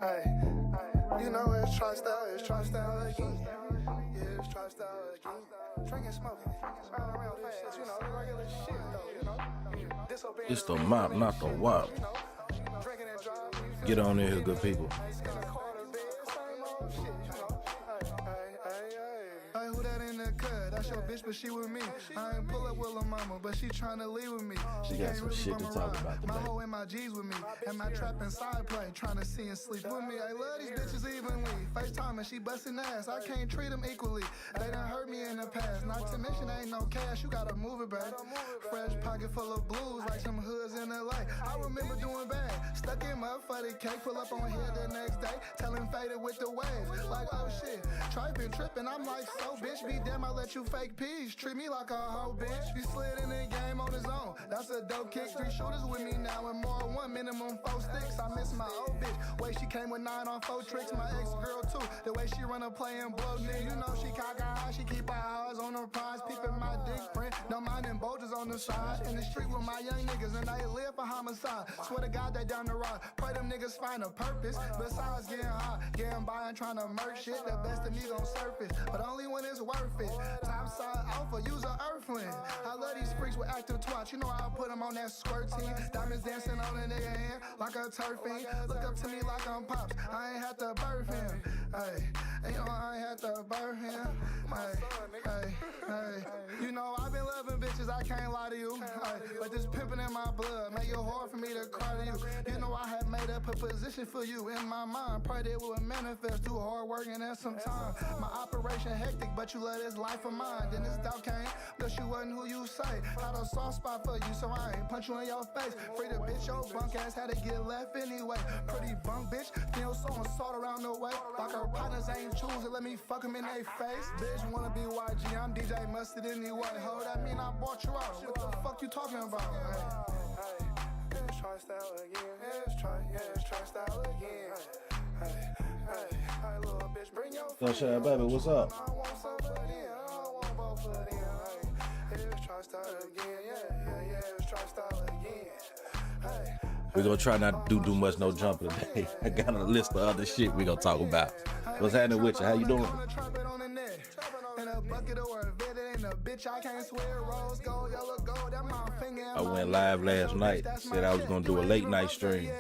Hey, you know it's tri-style again. Yeah, it's tri-style again. Drinking, smoking, riding around fast, you know, regular shit though, you know. It's the mop, not the wop. Get on in here, good people. Who that in the cut? That's your bitch, but she with me. I ain't pull up with lil' mama, but she tryna leave with me. She got some shit to talk about today. My hoe and my G's with me, and my trap inside play, tryna see and sleep with me. I love these bitches evenly. FaceTime and she bustin' ass. I can't treat them equally. They done hurt me in the past. Not to mention ain't no cash. You gotta move it back. Fresh pocket full of blues like some hoods in LA. I remember doing bad. Stuck in mud for the cake. Pull up on here the next day. Tell him faded with the waves. Like oh shit. Trippin', trippin'. I'm like so bitch. Be damn, I let you fake peas. Treat me like a hoe bitch. He slid in the game on his own. That's a dope kick. 3 shooters with me now and more. 1 minimum 4 sticks. I miss my old bitch. Way she came with 9 on 4 tricks. My ex-girl too. The way she run a play and blow nigga. You know she cock eye. She keep her eyes on her prize. Peeping my dick print. Don't mind them bulges on the side. In the street with my young niggas and they live for homicide. Swear to God they down the road. Pray them niggas find a purpose. Besides getting hot, getting by and trying to murk shit. The best of me gon' surface. But only when it's worth it. Topside alpha, use a earthling. I love these freaks with active twats. You know I'll put them on that squirt team. Diamonds dancing on a nigga hand like a turf fiend. Look up to me like I'm Pops. I ain't had to birth him. Hey, you know I ain't had to birth him. Hey. You know I've been loving bitches, I can't lie to you. Hey, but this pimping in my blood make it hard for me to cry to you. You know I had made up a position for you in my mind. Pray that would manifest through hard work and then some time. My operation hectic, but you love this life of mine. Then this doubt came, but you wasn't who you say. Had a soft spot for you, so I ain't punch you in your face. Free the bitch, your bunk ass had to get left anyway. Pretty bunk bitch, feel so assault around the way. Like her partners ain't choosing, let me fuck them in their face. Bitch wanna be YG, I'm DJ Mustard anyway. Ho, that mean I bought you out. What the fuck you talking about? Hey, it's tri-style again. It's tri-style again. Hey, little bitch, bring your Sunshine baby, what's up? I want some of them, I want both of them. It's tri-style again, yeah, it's tri-style again. We're gonna try not to do much no jumper today. I got a list of other shit we gonna talk about. What's happening with you? How you doing? I went live last night. Said I was gonna do a late night stream.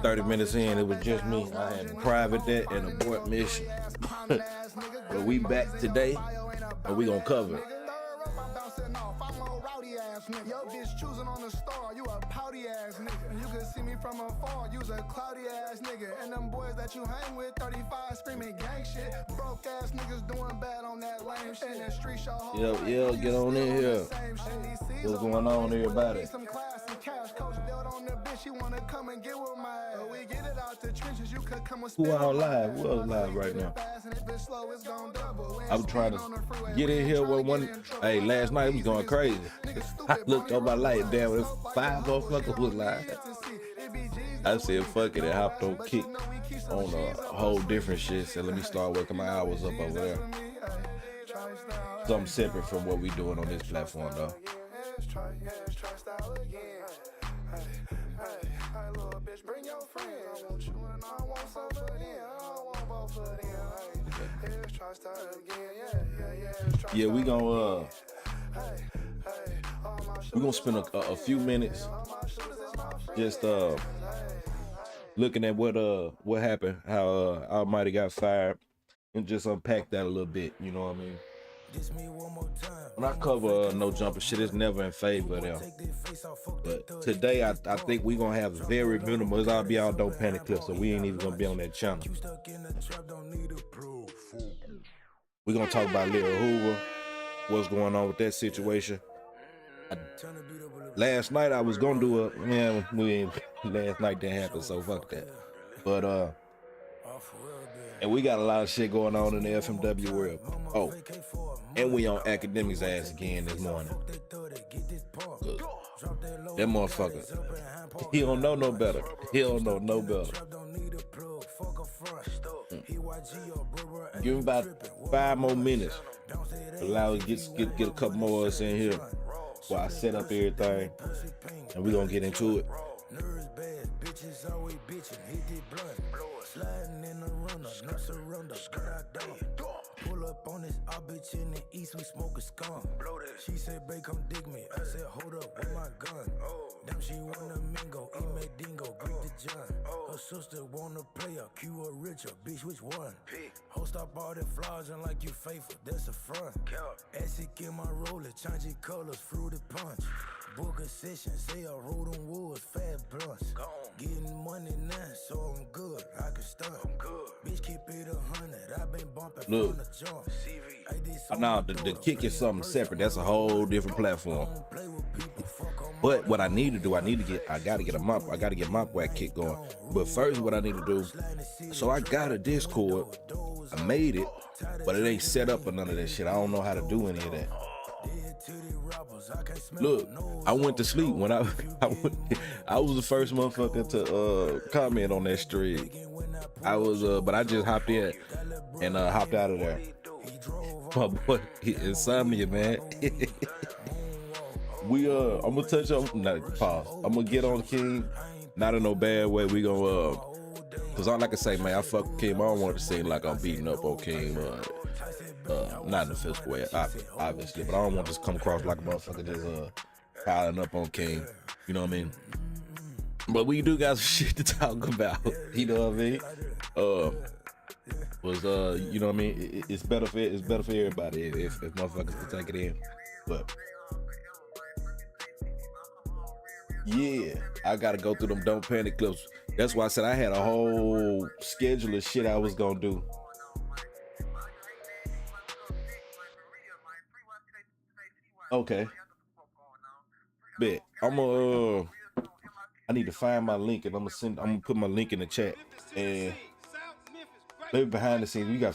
30 minutes in, it was just me. I had a private that and abort mission. But we back today, and we gonna cover it. Yo, bitch choosing on the star, you a pouty ass nigga. You can see me from afar, you's a cloudy ass nigga. And them boys that you hang with, 35 screaming gang shit. Broke ass niggas doing bad on that lame shit. And the street show. Yo, get on in here. What's going on, everybody? Some class and cash, coach built on the bitch. She wanna come and get with my ass. We get it out the trenches, you could come with. Who all live? Who else live right now? I'm trying to get in here with one. Hey, last night we was going crazy. I looked on my light, damn, it 5 motherfuckers was live. I said, fuck it, and hopped on kick on a whole different shit. So let me start working my hours up over there. Something separate from what we doing on this platform, though. Yeah, we gonna spend a few minutes just looking at what happened, how Almighty got fired, and just unpack that a little bit. You know what I mean? When I cover no jumper shit, it's never in favor of them. But today, I think we gonna have very minimal. It's all be all DontPanic clips, so we ain't even gonna be on that channel. We gonna talk about Lil Hoover, what's going on with that situation. Last night I was gonna do last night didn't happen, so fuck that. But and we got a lot of shit going on in the FMW world. Oh, and we on Akademiks ass again this morning. That motherfucker, he don't know no better. He don't know no better. Give him about 5 more minutes. Allow us to get a couple more of us in here while I set up everything, and we're gonna get into it. Nerves bad, bitches always bitching. Hit it blunt. Sliding in the runner, no surrender. Got out there. Pull up on this, our bitch in the east, we smoke a skunk. She said, babe, come dig me. I said, hold up, with my gun. Damn, she wanna mingle, email dingo, greet the John. Her sister wanna play a Q or Richard, bitch, which one? Host up all the flaws and like you faithful, that's a front. Acid in my roller, changing colors, fruity punch. Book a session, say I roll them woods, fat blunts. Getting money now, so I'm good, I can stunt. Bitch, keep it 100, I been bumping from the jump. Now the kick is something separate. That's a whole different platform. But what I need to do, I gotta get Mopwack kick going. But first, what I need to do, so I got a Discord, I made it, but it ain't set up or none of that shit. I don't know how to do any of that. Look, I went to sleep when I was the first motherfucker to comment on that stream. I was but I just hopped in and hopped out of there. My boy, insomnia, man. I'm gonna touch on, pause. I'm gonna get on Keem, not in no bad way. We gonna cause all I can say, man, I fuck with Keem. I don't want it to seem like I'm beating up on Keem. Not in the physical way, obviously, but I don't want this to come across like a motherfucker just piling up on Keem. You know what I mean? But we do got some shit to talk about. You know what I mean? You know what I mean? It's better for everybody if motherfuckers can take it in. But yeah, I gotta go through them DontPanic clips. That's why I said I had a whole schedule of shit I was gonna do. Okay. Bet. I need to find my link and I'm gonna put my link in the chat. And maybe behind the scenes, we gonna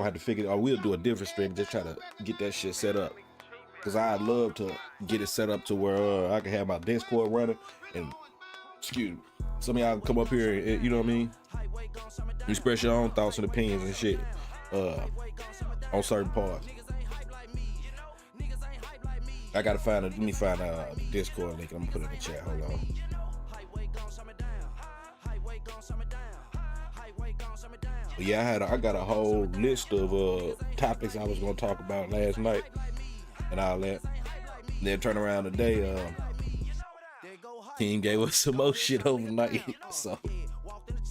have to figure it out. We'll do a different stream, just try to get that shit set up. Cause I'd love to get it set up to where I can have my Discord running and some of y'all come up here and, you know what I mean? Express your own thoughts and opinions and shit on certain parts. I gotta let me find a Discord link. I'm gonna put it in the chat. Hold on. But yeah, I got a whole list of topics I was gonna talk about last night, and all that. Then turn around today. Team gave us some more shit overnight. So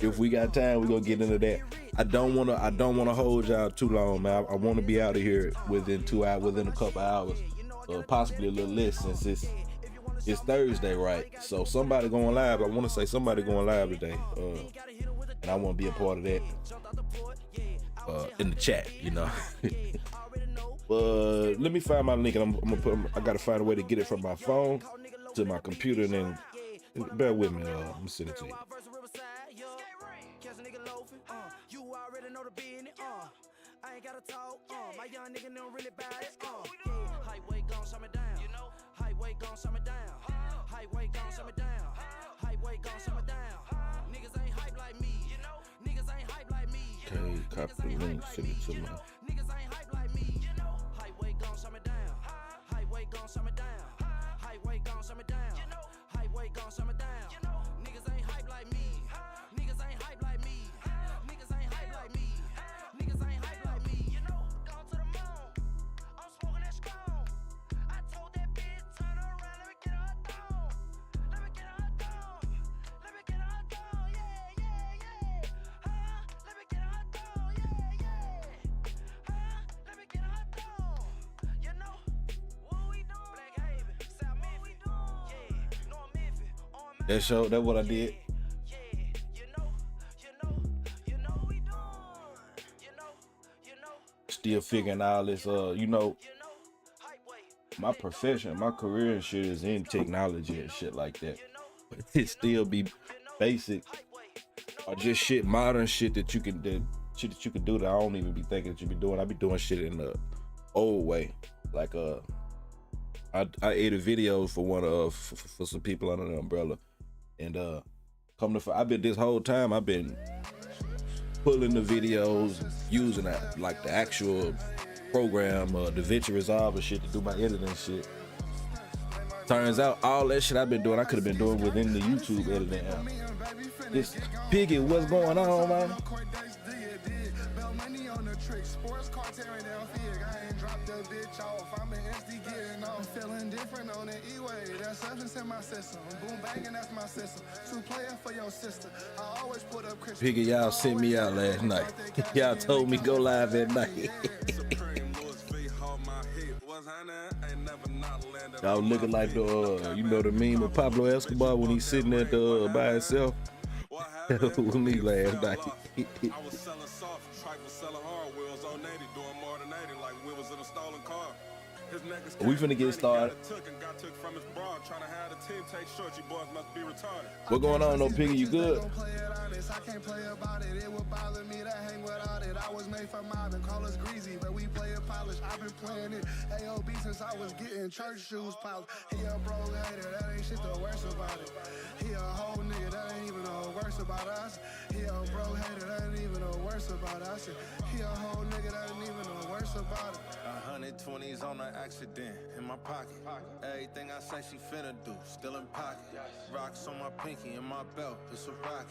if we got time, we're gonna get into that. I don't wanna hold y'all too long, man. I wanna be out of here within 2 hours, within a couple hours. Possibly a little less since it's Thursday, right? So somebody going live. I want to say somebody going live today, and I want to be a part of that in the chat, you know. But let me find my link, and I'm gonna I gotta find a way to get it from my phone to my computer, and then bear with me. I'm gonna send it to you. I ain't gotta talk, my young nigga don't really buy it, highway gon' shut me down, you know, highway gon' shut me down, highway gon' shut me down, highway gon' shut me down, niggas ain't hype like me, you know, niggas ain't hype like me, okay, copy the link, send it to me, niggas ain't hype like me, you know, highway gon' shut me down, highway gon' shut me down, highway gon' shut me down, you know, highway gon' shut me down, you know, niggas ain't hype like me, niggas ain't hype like me, niggas ain't hype like me, niggas ain't hype like me, you know, gone to the moon, I'm smoking that strong, I told that bitch turn around, let me get her thong, let me get her thong, let me get her thong, yeah, yeah, yeah, let me get her thong, yeah, yeah, let me get her thong, you know, what we doing, Black Haven, South Memphis, yeah, North Memphis, that's what I did. Still figuring all this, you know, my profession, my career and shit is in technology and shit like that. But it still be basic or just shit, modern shit that you can do, that I don't even be thinking that you be doing. I be doing shit in the old way. Like I edited videos for one for some people under the umbrella, and I've been this whole time I've been pulling the videos, using that like the actual program, DaVinci Resolve and shit to do my editing shit. Turns out all that shit I've been doing, I could have been doing within the YouTube editing app. This Piggy, what's going on, man? Sports car tearing down fig. I ain't dropped the bitch off. I'm an SD getting off. Feeling different on the E-way. That's substance in my system. Boom banging, that's my system. Two player for your sister. I always put up Christian. Piggy, y'all sent me out last night. Y'all told me go live at night. Y'all looking like the you know the meme of Pablo Escobar when he's sitting at the by himself. With me last night. I was selling soft, tripe was selling hard wheels on 80, doing more than 80 like we was in a stolen car. His niggas We finna get started. got took from his bra, trying to have the team take short. You boys must be retarded. What going on, no Piggy? You good? I can't play about it. It would bother me to hang without it. I was made for mobbing, call us greasy, but we play it polished. I've been playing it AOB since I was getting church shoes polished. He a bro hater, that ain't shit the worst about it. He a whole nigga, that ain't even no worse about us. He a bro hater, that ain't even no worse about us. He a whole nigga, that ain't even no worse about it. 120s on an accident in my pocket. Everything I say she finna do, still in pocket. Rocks on my pinky and my belt, it's a rocket.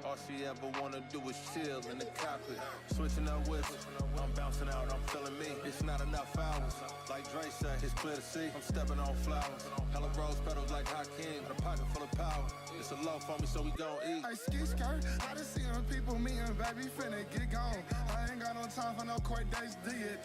All she ever wanna do is chill in the cockpit. Switching up whips, I'm bouncing out, I'm feeling me. It's not enough hours, like Dre said, it's clear to see. I'm stepping on flowers, hella rose petals like Hakeem, with a pocket full of power. It's a low for me, so we gon' eat. I ski skirt, I done seen people meeting, baby, finna get gone. I ain't got no time for no court dates, did.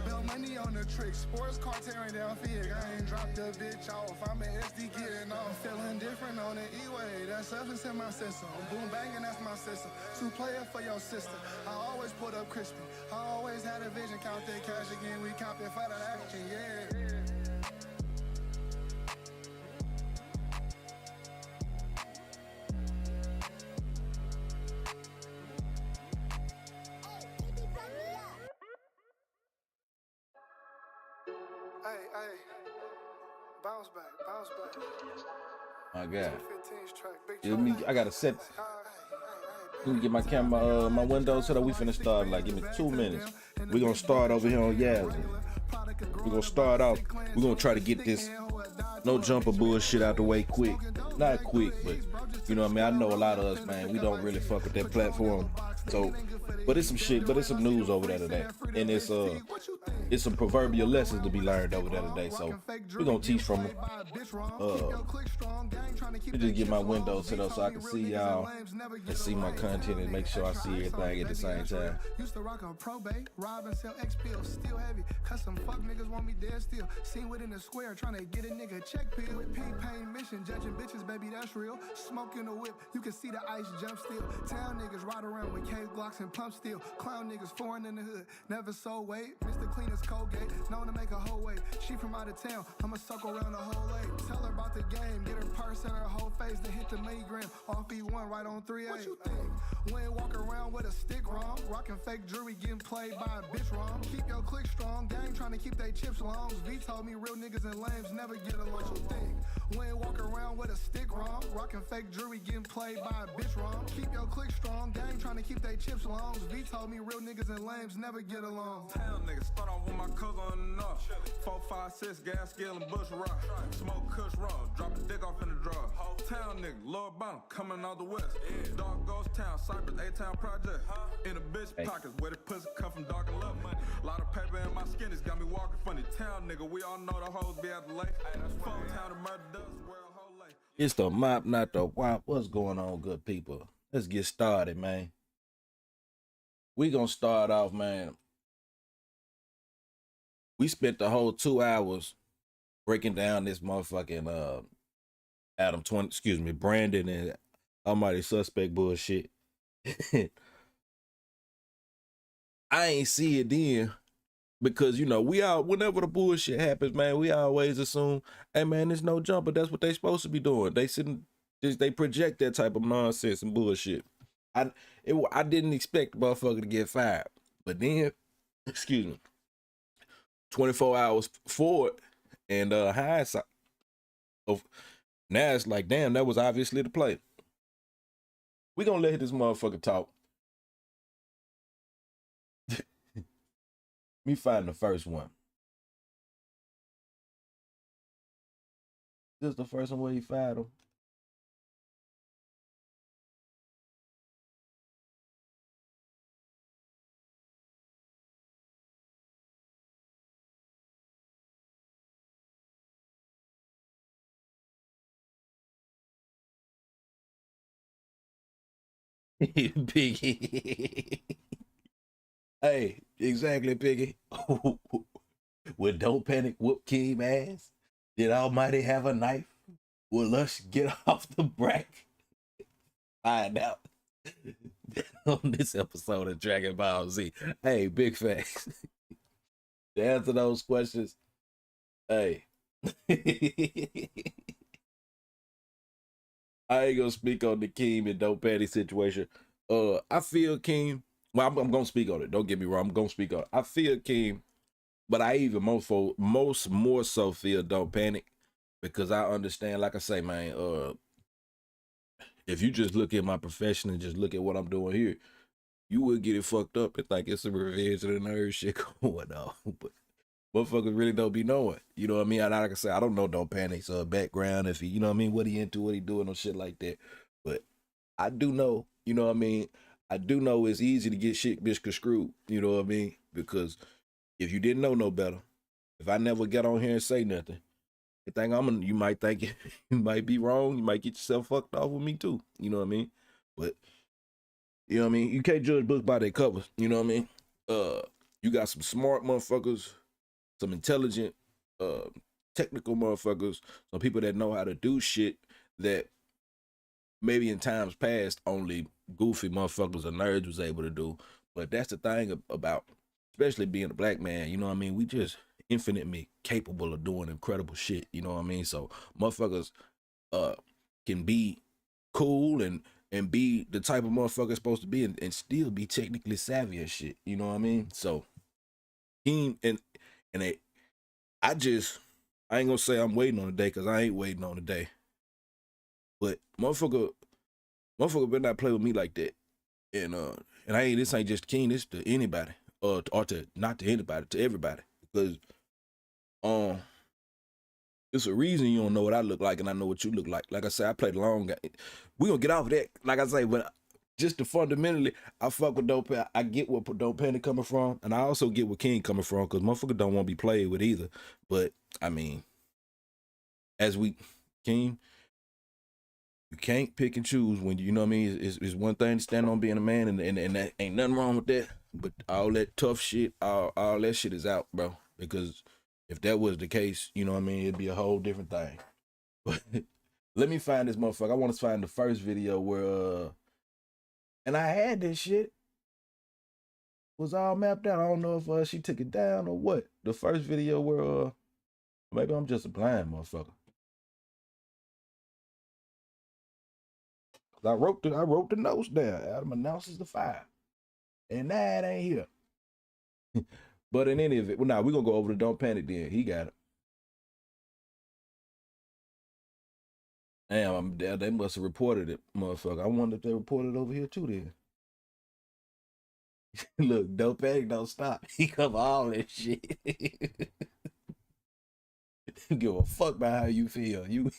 Bill money on the trick, sports car tearing down fig. I ain't dropped the bitch off, I'm an SD getting off. Feeling different on the E-way, that's substance in my system. Boom banging, that's my system. Two player for your sister. I always put up crispy. I always had a vision, count that cash again, we count it for that action, yeah. Hey, bounce back. My God. 15's track, big Give me, I gotta set. Let me get my camera, my window so that we finna start. Like, give me 2 minutes. We gonna start over here on Yaz. We gonna start off. We gonna try to get this no jumper bullshit out the way quick. Not quick, but you know what I mean. I know a lot of us, man. We don't really fuck with that platform. So, but it's some shit. But it's some news over there today, and it's some proverbial lessons to be learned over there today. So we gonna teach from them. Let me just get my window set up so I can see y'all and see my content and make sure I see everything at the same time. Used to rock on probate, rob and sell X pills, still heavy. Custom fuck niggas want me dead still. Seen within the square, trying to get a nigga check pill. With P-Pain mission, judging bitches, baby, that's real. Smoking the whip, you can see the ice jump still. Town niggas ride around with cave Glocks and pump steel. Clown niggas foreign in the hood, never sold weight. Mr. Clean as Colgate, known to make a whole way. She from out of town, I'ma suckle around the whole lake. Tell her about the game, get her purse and her whole face, then hit the milligram. Off E1 right on 3A. What you think? We ain't walk around with a stick wrong. Rockin' fake jewelry, getting played by a bitch wrong. Keep your click strong, gang trying to keep they chips long. V told me real niggas and lames never get along. What you think? We ain't walk around with a stick wrong. Rockin' fake jewelry, getting played by a bitch wrong. Keep your click strong, gang trying to keep they chips long. V told me real niggas and lames never get along. Town niggas start off with my cousin enough. 4, 5, 6, gas, skill, and bush rock. Smoke kush raw, drop a dick off in the draw. Town nigga, Lord Bottom, coming out the west. Dark Ghost Town, Cypress, A-Town Project. In the bitch pockets, where the pussy come from, dark and love money. Lot of paper in my skin, it's got me walking funny. Town nigga, we all know the hoes be at the lake. Full town to murder does, where a whole lake. It's the mop, not the wop. What's going on, good people? Let's get started, man. We gonna start off, man. We spent the whole 2 hours breaking down this motherfucking Brandon and Almighty Suspect bullshit. I ain't see it then because, you know, whenever the bullshit happens, man, we always assume, hey, man, there's no jumper. That's what they supposed to be doing. They project that type of nonsense and bullshit. I didn't expect the motherfucker to get fired. But then, 24 hours forward and hindsight, now it's like, damn, that was obviously the play. We gonna let this motherfucker talk. Me find the first one. This is the first one where he fired him. Piggy. Hey, exactly, Piggy. Would DontPanic whoop Keem ass? Did Almighty have a knife? Will Lush get off the brack? Find out on this episode of Dragon Ball Z. Hey, big facts. To answer those questions, hey. I ain't gonna speak on the Keem and DontPanic situation. I feel Keem. Well, I'm gonna speak on it. Don't get me wrong. I'm gonna speak on it. I feel Keem, but I even more so feel DontPanic because I understand. Like I say, man. If you just look at my profession and just look at what I'm doing here, you would get it fucked up and think it's a revenge of the nerd shit going on. But motherfuckers really don't be knowing. You know what I mean? Like I say, I don't know DontPanic's background, if he, you know what I mean, what he into, what he doing, or shit like that. But I do know, you know what I mean? I do know it's easy to get shit misconstrued, you know what I mean? Because if you didn't know no better, if I never get on here and say nothing, you might think you might be wrong. You might get yourself fucked off with me too. You know what I mean? But you know what I mean? You can't judge books by their covers. You know what I mean? You got some smart motherfuckers, some intelligent, technical motherfuckers, some people that know how to do shit that maybe in times past only goofy motherfuckers or nerds was able to do. But that's the thing about, especially being a black man, you know what I mean? We just infinitely capable of doing incredible shit, you know what I mean? So motherfuckers can be cool and be the type of motherfucker supposed to be and still be technically savvy and shit, you know what I mean? So Keem and I ain't gonna say I'm waiting on the day because I ain't waiting on the day. But motherfucker better not play with me like that. And this ain't just Keem, this to anybody. Or to not to anybody, to everybody. Because it's a reason you don't know what I look like and I know what you look like. Like I said, I played a long game. We gonna get off of that. Like I say, but just to fundamentally, I fuck with DontPanic. I get where DontPanic coming from, and I also get where Keem coming from, because motherfucker don't want to be played with either. But I mean, Keem, you can't pick and choose when you know what I mean. It's one thing to stand on being a man, and that ain't nothing wrong with that. But all that tough shit, all that shit is out, bro. Because if that was the case, you know what I mean, it'd be a whole different thing. But let me find this motherfucker. I want to find the first video where and I had this shit. Was all mapped out. I don't know if she took it down or what. The first video where maybe I'm just a blind motherfucker. I wrote the notes down. Adam announces the fire. And that ain't here. But in any event, well, we're gonna go over to DontPanic then. He got it. Damn, they must have reported it, motherfucker. I wonder if they reported it over here too then. Look, DontPanic don't stop. He cover all that shit. Give a fuck about how you feel. You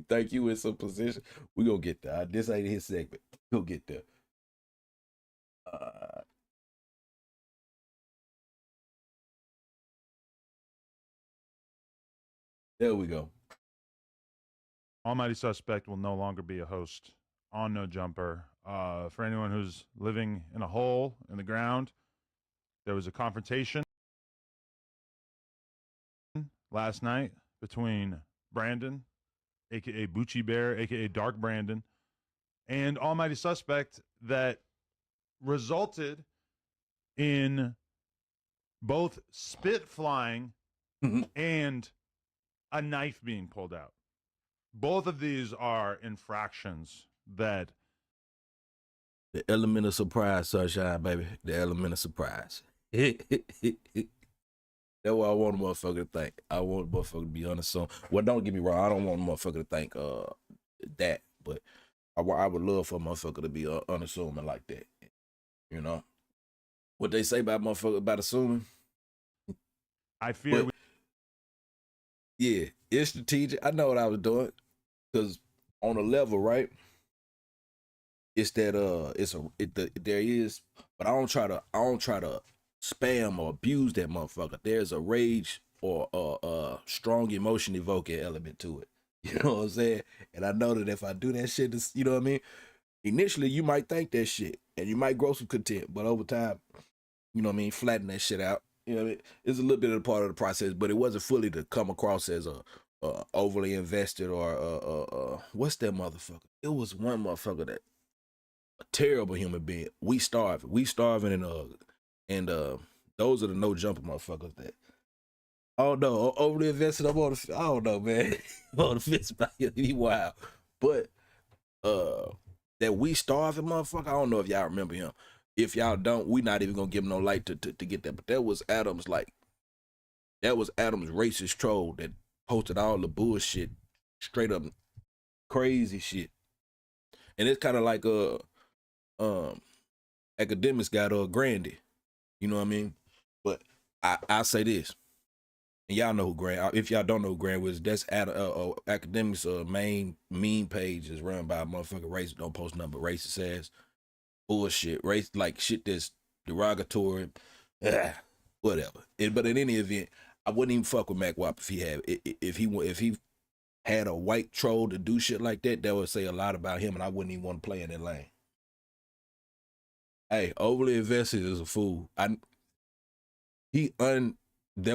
think you in some position? We gonna get there. This ain't his segment. We'll get there. There we go. Almighty Suspect will no longer be a host on No Jumper. For anyone who's living in a hole in the ground, there was a confrontation last night between Brandon, aka Bucci Bear, aka Dark Brandon, and Almighty Suspect that resulted in both spit flying and a knife being pulled out. Both of these are infractions that... The element of surprise, Sunshine, baby. The element of surprise. That's what I want a motherfucker to think. I want a motherfucker to be unassuming. Well, don't get me wrong. I don't want a motherfucker to think that, but I would love for a motherfucker to be unassuming like that. You know? What they say about motherfucker about assuming? I fear... Yeah, it's strategic. I know what I was doing because on a level, right? It's that there is, but I don't try to spam or abuse that motherfucker. There's a rage or a strong emotion evoking element to it. You know what I'm saying? And I know that if I do that shit, you know what I mean? Initially, you might think that shit and you might grow some content, but over time, you know what I mean, flatten that shit out. You know what I mean? It's a little bit of a part of the process, but it wasn't fully to come across as a overly invested or what's that motherfucker? It was one motherfucker that a terrible human being. We starving and those are the no jumper motherfuckers that oh no, overly invested. I'm on the I don't know, man. I'm on the fence about it. He wild. But that we starving motherfucker, I don't know if y'all remember him. If y'all don't, we not even gonna give him no light to get that. But that was Adam's racist troll that posted all the bullshit, straight up crazy shit. And it's kind of like Akademiks got Grandy. You know what I mean? But I say this. And y'all know who Grant. If y'all don't know who Grant was, that's Akademiks' main meme page is run by a motherfucker racist. Don't post nothing but racist ass bullshit, race like shit that's derogatory, whatever. But in any event, I wouldn't even fuck with Mopwack if he had a white troll to do shit like that. That would say a lot about him, and I wouldn't even want to play in that lane. Hey, overly invested is a fool. That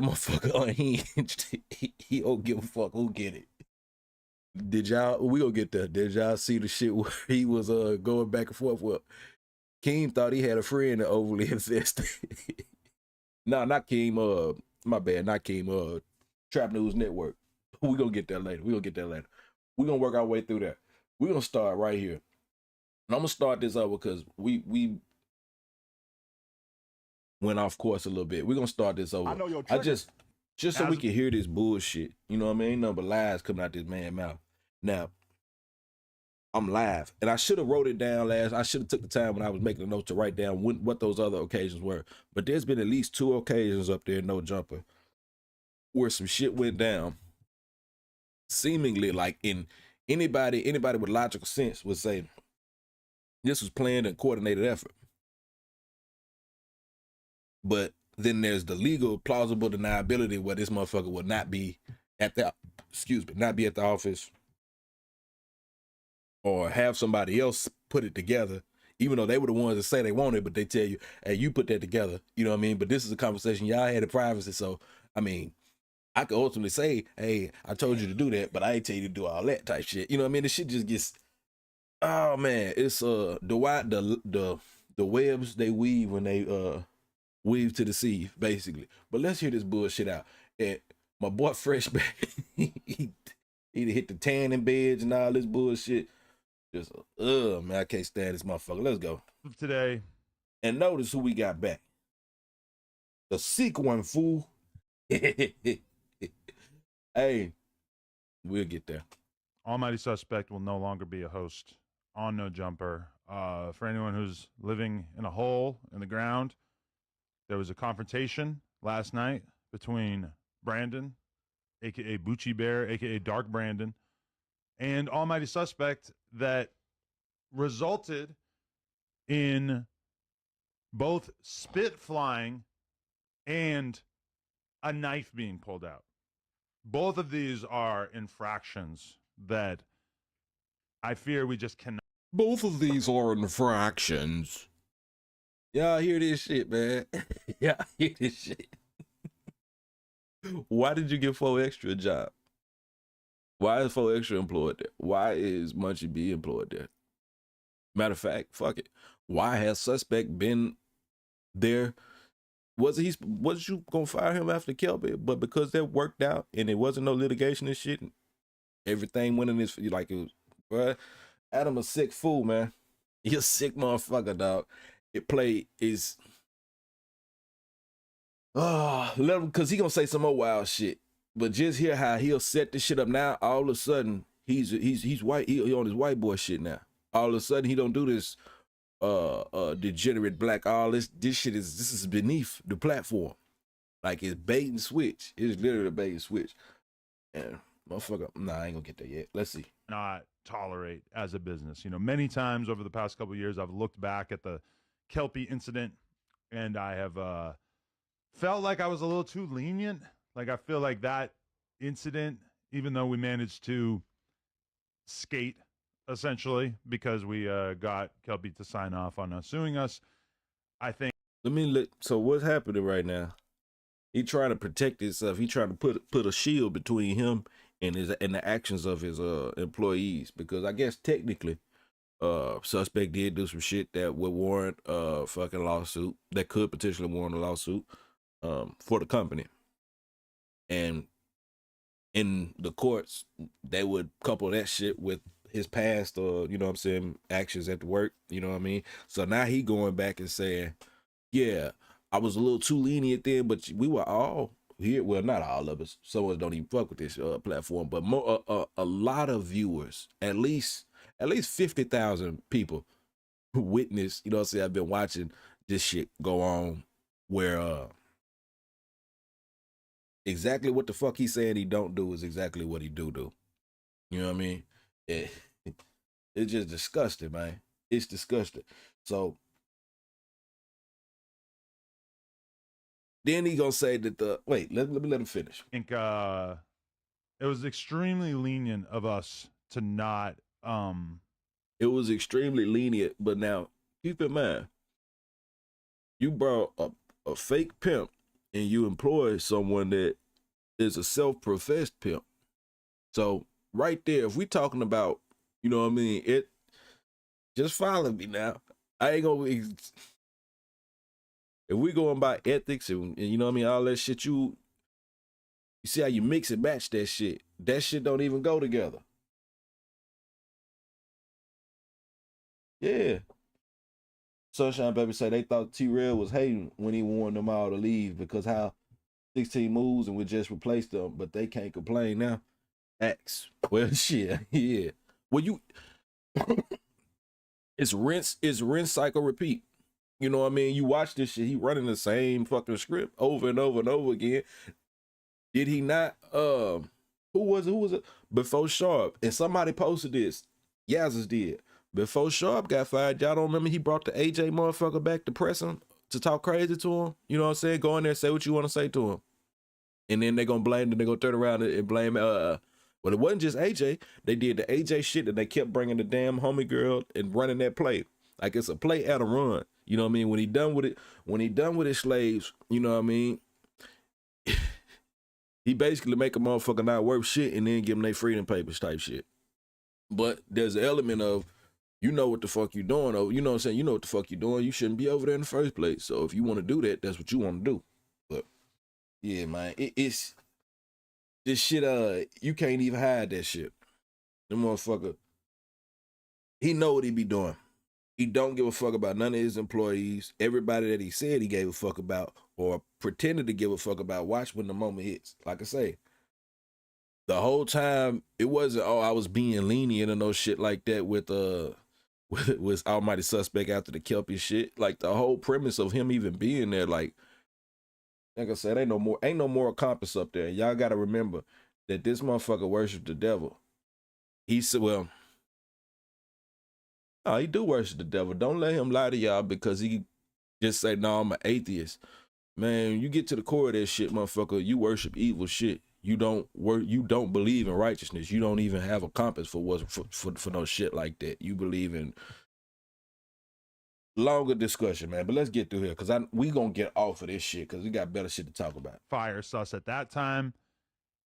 motherfucker unhinged. He don't give a fuck who get it. We gonna get there. Did y'all see the shit where he was going back and forth with Keem? Thought he had a friend that overly invested. No, not Keem, my bad, not Keem, Trap News Network. We gonna get there later. We gonna work our way through that. We gonna start right here. And I'm gonna start this over because we went off course a little bit. We're gonna start this over. I know your I just so we can hear this bullshit. You know what I mean? Ain't nothing but lies coming out this man's mouth. Now, I'm live, and I should have wrote it down last. I should have took the time when I was making the notes to write down what those other occasions were. But there's been at least 2 occasions up there, no jumper, where some shit went down. Seemingly like in anybody with logical sense would say this was planned and coordinated effort. But then there's the legal plausible deniability where this motherfucker would not be at the office or have somebody else put it together, even though they were the ones that say they want it, but they tell you, hey, you put that together. You know what I mean? But this is a conversation y'all had in privacy. So, I mean, I could ultimately say, hey, I told you to do that, but I ain't tell you to do all that type shit. You know what I mean? The shit just gets, oh man, it's the webs they weave when they weave to deceive, basically. But let's hear this bullshit out. And my boy Freshman, he hit the tanning beds and all this bullshit. Just man, I can't stand this motherfucker. Let's go. Today. And notice who we got back. The sequin fool. Hey, we'll get there. Almighty Suspect will no longer be a host on No Jumper. For anyone who's living in a hole in the ground, there was a confrontation last night between Brandon, a.k.a. Bucci Bear, a.k.a. Dark Brandon, and Almighty Suspect that resulted in both spit flying and a knife being pulled out. Both of these are infractions that I fear we just cannot. Both of these are infractions. Y'all hear this shit, man. Y'all hear this shit. Why did you give 4 extra a job? Why is 4 extra employed there? Why is Munchie B employed there? Matter of fact, fuck it. Why has Suspect been there? Was you gonna fire him after Kelby? But because that worked out and it wasn't no litigation and shit, and everything went in his, like, it was, bruh, Adam a sick fool, man. He a sick motherfucker, dog. Let him, because he gonna say some more wild shit. But just hear how he'll set this shit up now. All of a sudden, he's white. He on his white boy shit now. All of a sudden, he don't do this degenerate black. All this shit is beneath the platform. Like, it's bait and switch. It's literally a bait and switch. And Motherfucker, nah, I ain't gonna get there yet. Let's see. Not tolerate as a business. You know, many times over the past couple of years, I've looked back at the Kelpie incident, and I have felt like I was a little too lenient. Like, I feel like that incident, even though we managed to skate essentially because we got Kelpie to sign off on suing us, I think. So what's happening right now? He trying to protect himself. He trying to put a shield between him and the actions of his employees, because I guess technically suspect did do some shit that would warrant a fucking lawsuit, that could potentially warrant a lawsuit for the company. And in the courts, they would couple that shit with his past you know what I'm saying, actions at the work, you know what I mean? So now he going back and saying, yeah, I was a little too lenient then, but we were all here. Well, not all of us. Some of us don't even fuck with this platform, but a lot of viewers, at least 50,000 people who witnessed, you know what I'm saying, I've been watching this shit go on where exactly what the fuck he's saying he don't do is exactly what he do. You know what I mean? It's just disgusting, man. It's disgusting. So then he gonna say that wait, let me let him finish. I think it was extremely lenient of us to not It was extremely lenient, but now keep in mind, you brought a fake pimp and you employ someone that is a self-professed pimp. So right there, if we talking about, you know what I mean, it just follow me now. I ain't gonna be, if we going by ethics and you know what I mean, all that shit, you see how you mix and match that shit. That shit don't even go together. Yeah. Sunshine Baby say they thought T-Rail was hating when he warned them all to leave because how 16 moves and we just replaced them, but they can't complain now. X. Well, shit, yeah. Well, it's rinse, cycle, repeat. You know what I mean? You watch this shit, he running the same fucking script over and over and over again. Did he not? Who was it? Before Sharp. And somebody posted this. Yaz's did. Before Sharp got fired, y'all don't remember he brought the AJ motherfucker back to press him, to talk crazy to him? You know what I'm saying? Go in there, say what you want to say to him. And then they're going to blame, and they're going to turn around and blame, well, it wasn't just AJ. They did the AJ shit, and they kept bringing the damn homie girl and running that play. Like it's a play at a run. You know what I mean? When he done with his slaves, you know what I mean? He basically make a motherfucker not worth shit and then give them their freedom papers type shit. But there's an element of, you know what the fuck you doing, or you know what I'm saying, you know what the fuck you doing, you shouldn't be over there in the first place. So if you want to do that, that's what you want to do. But yeah, man, it's this shit, you can't even hide that shit. The motherfucker, he know what he be doing. He don't give a fuck about none of his employees. Everybody that he said he gave a fuck about or pretended to give a fuck about, watch when the moment hits. Like I say, the whole time, it wasn't, oh, I was being lenient or no shit like that with Almighty Suspect after the Kelpie shit. Like the whole premise of him even being there, like I said, ain't no more compass up there. Y'all gotta remember that this motherfucker worshiped the devil. He said, well, no, he do worship the devil. Don't let him lie to y'all because he just say, no, I'm an atheist. Man, you get to the core of that shit, motherfucker, you worship evil shit. You don't believe in righteousness. You don't even have a compass for no shit like that. You believe in longer discussion, man. But let's get through here because we gonna get off of this shit because we got better shit to talk about. Fire sus at that time.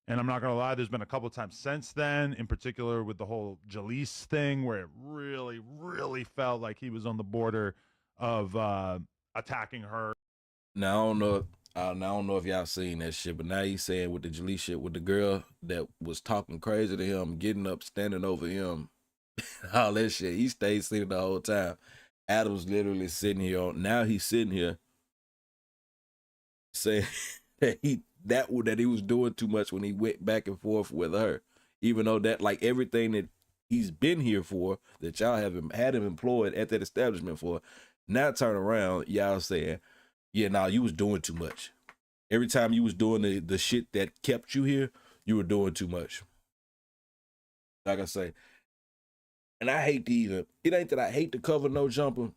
And I'm not going to lie, there's been a couple of times since then, in particular with the whole Jalise thing, where it really, really felt like he was on the border of attacking her. Now, I don't know if y'all seen that shit, but now he's saying with the Jalise shit, with the girl that was talking crazy to him, getting up, standing over him, all that shit. He stayed sitting the whole time. Adam's literally sitting here. Now he's sitting here saying that he was doing too much when he went back and forth with her, even though that, like, everything that he's been here for, that y'all had him employed at that establishment for, now turn around, y'all saying, yeah, nah, you was doing too much. Every time you was doing the shit that kept you here, you were doing too much. like I say, and I hate to even, it ain't that I hate to cover No Jumper,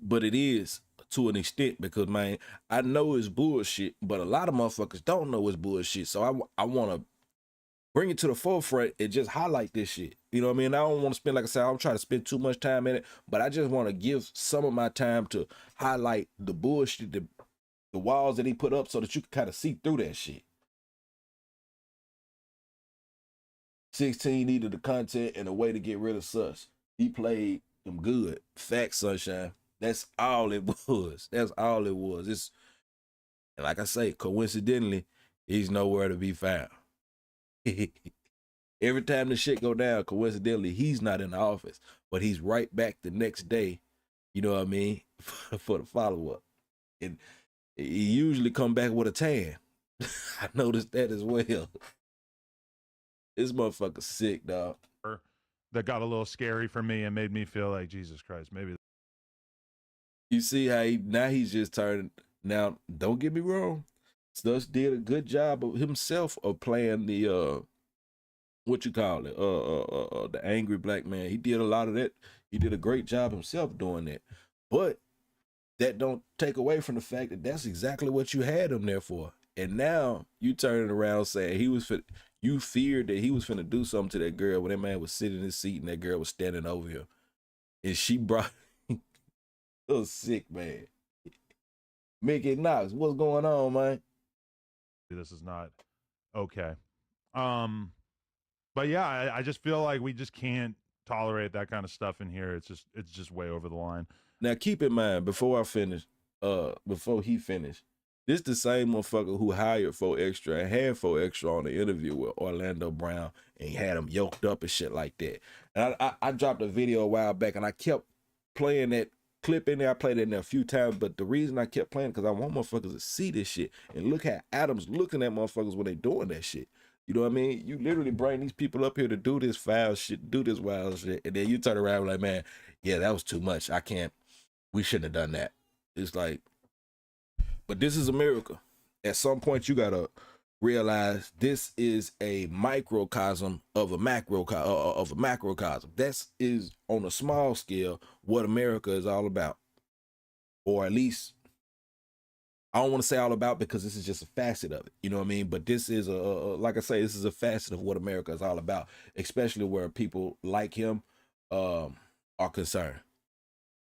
but it is to an extent because, man, I know it's bullshit, but a lot of motherfuckers don't know it's bullshit. So I want to bring it to the forefront and just highlight this shit. You know what I mean? I don't want to spend, like I said, I don't try to spend too much time in it, but I just want to give some of my time to highlight the bullshit, the walls that he put up so that you can kind of see through that shit. 16 needed the content and a way to get rid of sus. He played them good. Facts, Sunshine. That's all it was. That's all it was. And like I say, coincidentally, he's nowhere to be found. Every time the shit go down, coincidentally, he's not in the office, but he's right back the next day, you know what I mean, for the follow-up. And he usually come back with a tan. I noticed that as well. This motherfucker's sick, dog. That got a little scary for me and made me feel like, Jesus Christ, maybe. You see how he's just turning. Now, don't get me wrong. Stuss did a good job of himself of playing the, what you call it, the angry black man. He did a lot of that. He did a great job himself doing that. But that don't take away from the fact that that's exactly what you had him there for. And now you turning around saying you feared that he was finna do something to that girl when that man was sitting in his seat and that girl was standing over him. And she brought, it was sick, man. Mickey Knox, what's going on, man? This is not okay. But yeah, I just feel like we just can't tolerate that kind of stuff in here. It's just way over the line. Now keep in mind, before he finished, this the same motherfucker who hired 4 Extra and had 4 Extra on the interview with Orlando Brown and he had him yoked up and shit like that. And I dropped a video a while back and I kept playing that clip in there. I played it in there a few times, but the reason I kept playing because I want motherfuckers to see this shit and look how Adam's looking at motherfuckers when they doing that shit. You know what I mean? You literally bring these people up here to do this foul shit, do this wild shit, and then you turn around like, man, yeah, that was too much. We shouldn't have done that. It's like, but this is America. At some point, you gotta realize this is a microcosm of a macrocosm. That is on a small scale what America is all about, or at least I don't want to say all about because this is just a facet of it. You know what I mean? But this is like I say, this is a facet of what America is all about, especially where people like him are concerned.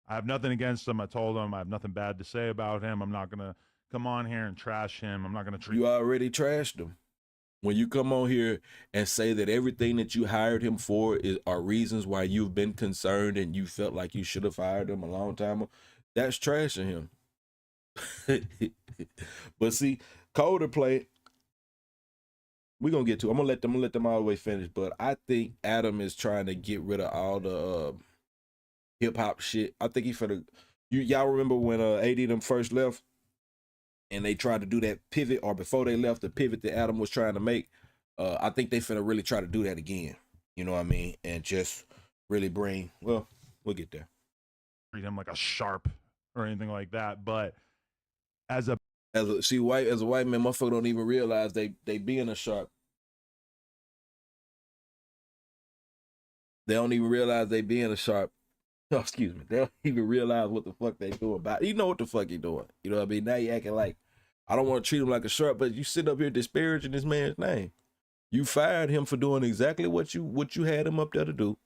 I have nothing against him. I told him I have nothing bad to say about him. I'm not gonna come on here and trash him. I'm not gonna treat. You already trashed him. When you come on here and say that everything that you hired him for are reasons why you've been concerned and you felt like you should have fired him a long time ago, that's trashing him. But see, Colder play, we're gonna get to. I'm gonna let them all the way finish. But I think Adam is trying to get rid of all the hip hop shit. I think he finna. Y'all remember when AD them first left, and they tried to do that pivot, or before they left, the pivot that Adam was trying to make. I think they finna really try to do that again. You know what I mean? And just really bring. Well, we'll get there. Treat him like a sharp or anything like that, but as a white man, motherfucker don't even realize they being a sharp. They don't even realize they being a sharp. Oh, excuse me. They don't even realize what the fuck they doing about. You know what the fuck you doing. You know what I mean? Now you acting like I don't want to treat him like a sharp, but you sit up here disparaging this man's name. You fired him for doing exactly what you had him up there to do.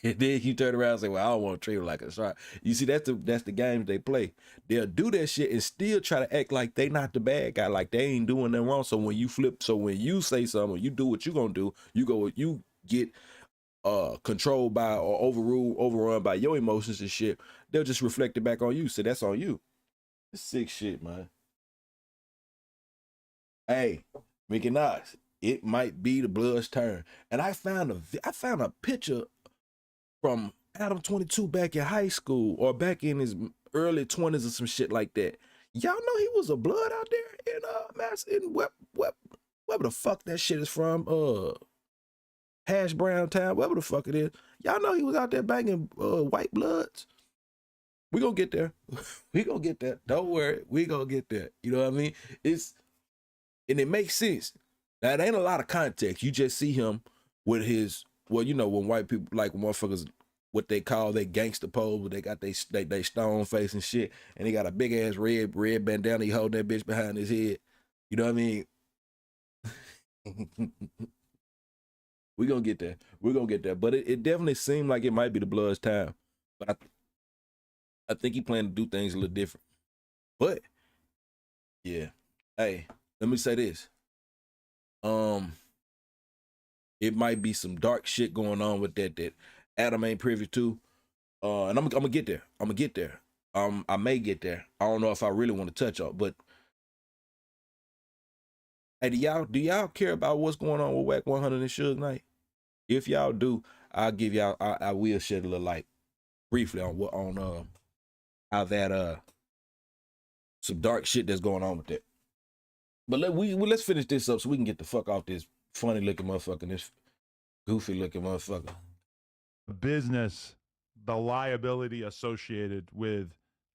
And then you turn around and say, well, I don't want to treat him like a shark. You see, that's the games they play. They'll do that shit and still try to act like they not the bad guy, like they ain't doing nothing wrong. So when you say something, you do what you gonna do, you get controlled by or overrun by your emotions and shit. They'll just reflect it back on you. So that's on you. It's sick shit, man. Hey, Mickey Knox, it might be the Blood's turn. And I found a picture from Adam 22 back in high school or back in his early 20s or some shit like that. Y'all know he was a Blood out there in wherever the fuck that shit is from. Hash Brown Town, wherever the fuck it is. Y'all know he was out there banging white Bloods. We gonna get there. We gonna get there. Don't worry. We gonna get there. You know what I mean? And it makes sense. Now, it ain't a lot of context. You just see him with his, well, you know, when white people, like motherfuckers, what they call their gangster pose, where they got they stone face and shit, and he got a big ass red bandana, he holding that bitch behind his head. You know what I mean? We're gonna get there. We're gonna get there. But it definitely seemed like it might be the Blood's time. But I think he planned to do things a little different. But yeah. Hey, let me say this. It might be some dark shit going on with that Adam ain't privy to. And I'm gonna get there. I'm gonna get there. I may get there. I don't know if I really want to touch on, but hey, do y'all care about what's going on with Wack 100 and Suge Knight? If y'all do, I'll give y'all. I will shed a little light briefly on how that some dark shit that's going on with that. But let's finish this up so we can get the fuck off this funny looking motherfucker, and this goofy looking motherfucker. Business, the liability associated with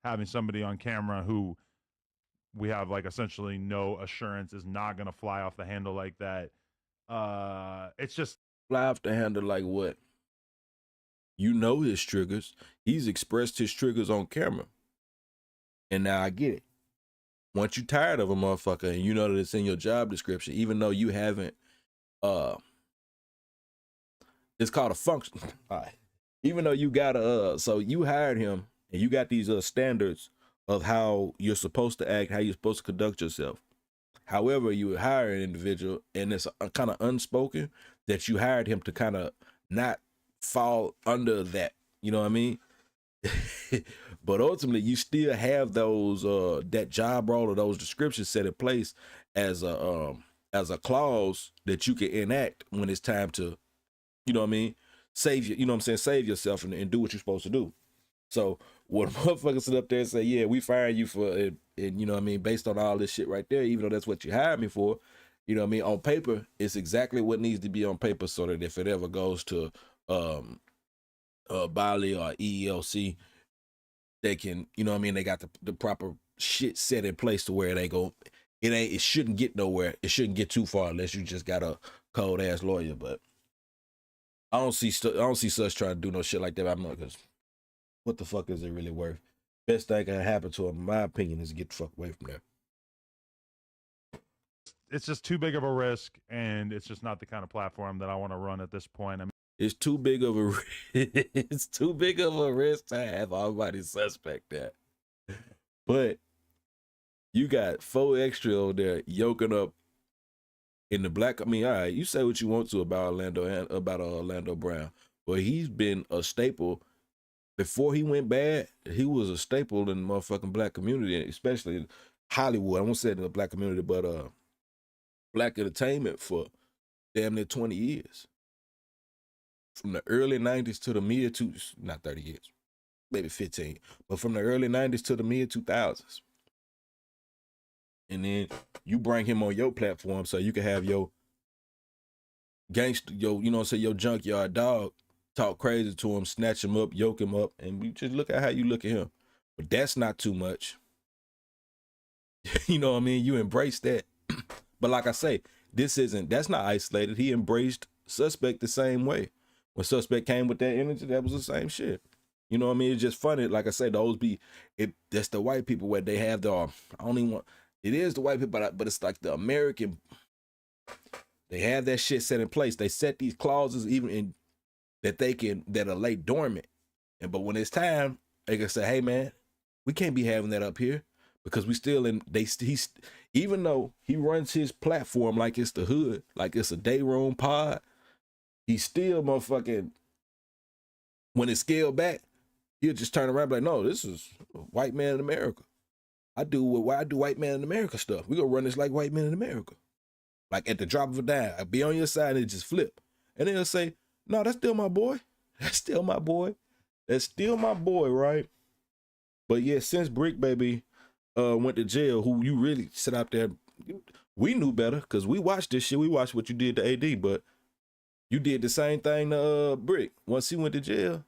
having somebody on camera who we have like essentially no assurance is not gonna fly off the handle like that. It's just fly off the handle like what? You know his triggers. He's expressed his triggers on camera. And now I get it. Once you're tired of a motherfucker and you know that it's in your job description, even though you haven't, it's called a function. All right. Even though you got so you hired him and you got these standards of how you're supposed to act, how you're supposed to conduct yourself. However, you hire an individual and it's kind of unspoken that you hired him to kind of not fall under that. You know what I mean? But ultimately, you still have those that job role or those descriptions set in place as a clause that you can enact when it's time to, you know what I mean, save you. You know what I'm saying, save yourself and do what you're supposed to do. So when a motherfucker sit up there and say, "Yeah, we fired you for it," and you know what I mean, based on all this shit right there, even though that's what you hired me for, you know what I mean, on paper, it's exactly what needs to be on paper so that if it ever goes to Bali or EEOC, they can, you know what I mean, they got the proper shit set in place to where they go, it shouldn't get nowhere. It shouldn't get too far unless you just got a cold ass lawyer. But I don't see Such trying to do no shit like that. I'm not, because what the fuck is it really worth? Best thing that can happen to him, in my opinion, is to get the fuck away from there. It's just too big of a risk, and it's just not the kind of platform that I want to run at this point. I mean, it's too big of a it's too big of a risk to have everybody suspect that. But you got 4 extra over there yoking up in the black. I mean, all right, you say what you want to about Orlando Brown, but he's been a staple. Before he went bad, he was a staple in the motherfucking black community, especially Hollywood. I won't say in the black community, but black entertainment for damn near 20 years. From the early 90s to the mid not 30 years, maybe 15, but from the early 90s to the mid 2000s. And then you bring him on your platform so you can have your gangster, you know what I'm saying, your junkyard dog talk crazy to him, snatch him up, yoke him up, and you just look at how you look at him. But that's not too much. You know what I mean? You embrace that. But like I say, that's not isolated. He embraced Suspect the same way. When Suspect came with that energy, that was the same shit. You know what I mean? It's just funny. Like I say, that's the white people where they have it is the white people, but it's like the American, they have that shit set in place. They set these clauses even in that are lay dormant. But when it's time, they can say, "Hey man, we can't be having that up here because we still even though he runs his platform like it's the hood, like it's a day room pod, he's still motherfucking, when it's scaled back, he'll just turn around and be like, no, this is white man in America. I do white man in America stuff. We gonna run this like white men in America. Like at the drop of a dime, I'll be on your side and it just flip. And then he'll say, no, that's still my boy. That's still my boy. That's still my boy, right? But yeah, since Brick Baby went to jail, who you really sit out there, we knew better because we watched this shit. We watched what you did to AD, but you did the same thing to Brick. Once he went to jail,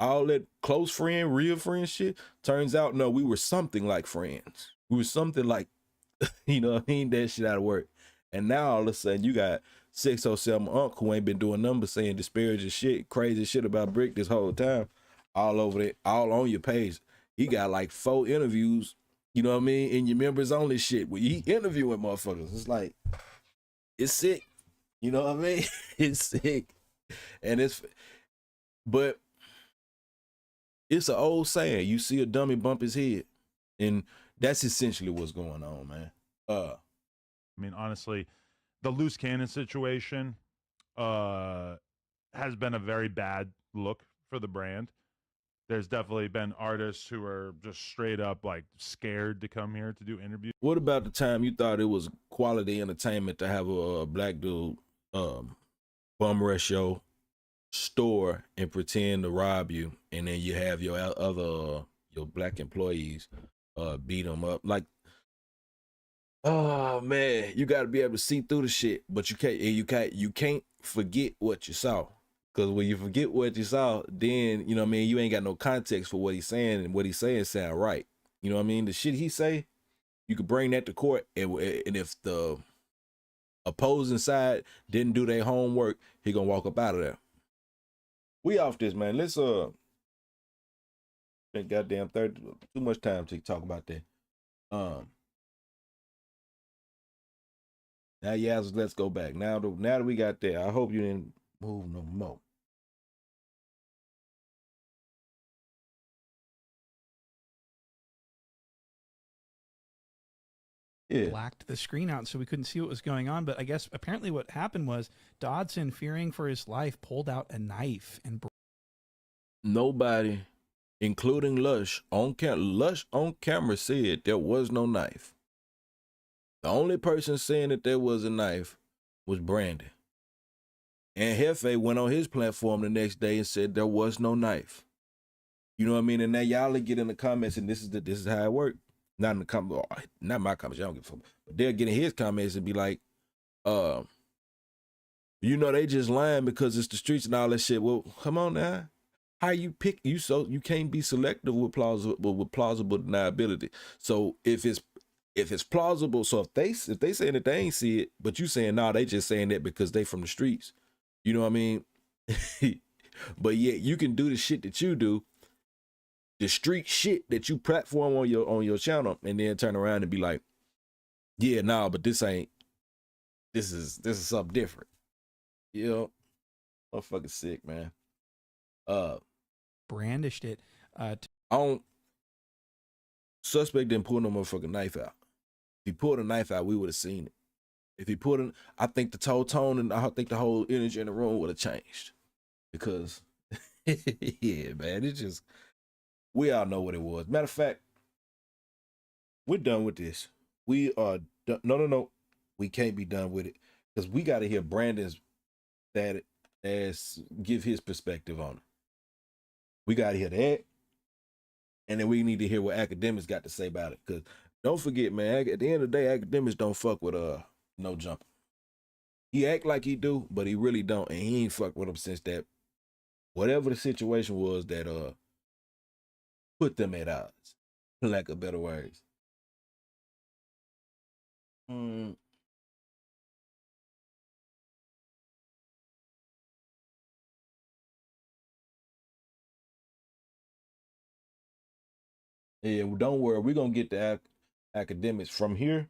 all that close friend, real friend shit, turns out, no, we were something like friends. We were something like, you know what I mean, that shit out of work. And now all of a sudden you got 607 Unc, who ain't been doing numbers saying disparaging shit, crazy shit about Brick this whole time, all over it, all on your page. He got like 4 interviews, you know what I mean, in your members only shit where he interviewing motherfuckers. It's like, it's sick. You know what I mean? It's sick. And but it's an old saying, you see a dummy bump his head. And that's essentially what's going on, man. I mean, honestly, the loose cannon situation has been a very bad look for the brand. There's definitely been artists who are just straight up like scared to come here to do interviews. What about the time you thought it was quality entertainment to have a black dude bum rush your store and pretend to rob you, and then you have your other your black employees beat them up? Like, oh man, you got to be able to see through the shit, but you can't forget what you saw. Because when you forget what you saw, then, you know what I mean, you ain't got no context for what he's saying, and what he's saying sound right. You know what I mean? The shit he say, you could bring that to court, and if the opposing side didn't do their homework, he gonna walk up out of there. We off this, man. Let's been goddamn 30, too much time to talk about that. Now, yes, let's go back. Now that we got there, I hope you didn't move no more. Yeah. Blacked the screen out so we couldn't see what was going on. But I guess apparently what happened was Dodson, fearing for his life, pulled out a knife and nobody, including Lush on camera, said there was no knife. The only person saying that there was a knife was Brandon. And Hefe went on his platform the next day and said there was no knife. You know what I mean? And now y'all get in the comments, and this is how it worked. Not in the comments, not my comments, I don't give a fuck. But they'll get in his comments and be like, you know, they just lying because it's the streets and all that shit. Well, come on now. How you pick you can't be selective with plausible deniability. So if it's plausible, so if they saying that they ain't see it, but you saying nah, they just saying that because they from the streets. You know what I mean? But yeah, you can do the shit that you do, the street shit that you platform on your channel, and then turn around and be like, yeah, nah, but this is something different. You know, motherfucking sick, man. brandished it. Suspect didn't pull no motherfucking knife out. If he pulled a knife out, we would have seen it. If he pulled I think the whole tone and I think the whole energy in the room would have changed. Because, yeah, man, it's just, we all know what it was. Matter of fact, we're done with this. We are done. No. We can't be done with it because we got to hear Brandon's give his perspective on it. We got to hear that. And then we need to hear what Akademiks got to say about it. Because don't forget, man, at the end of the day, Akademiks don't fuck with nojumper. He act like he do, but he really don't. And he ain't fucked with him since that, whatever the situation was that put them at odds, for lack of better words. Yeah, well, don't worry. We're gonna get the Akademiks from here.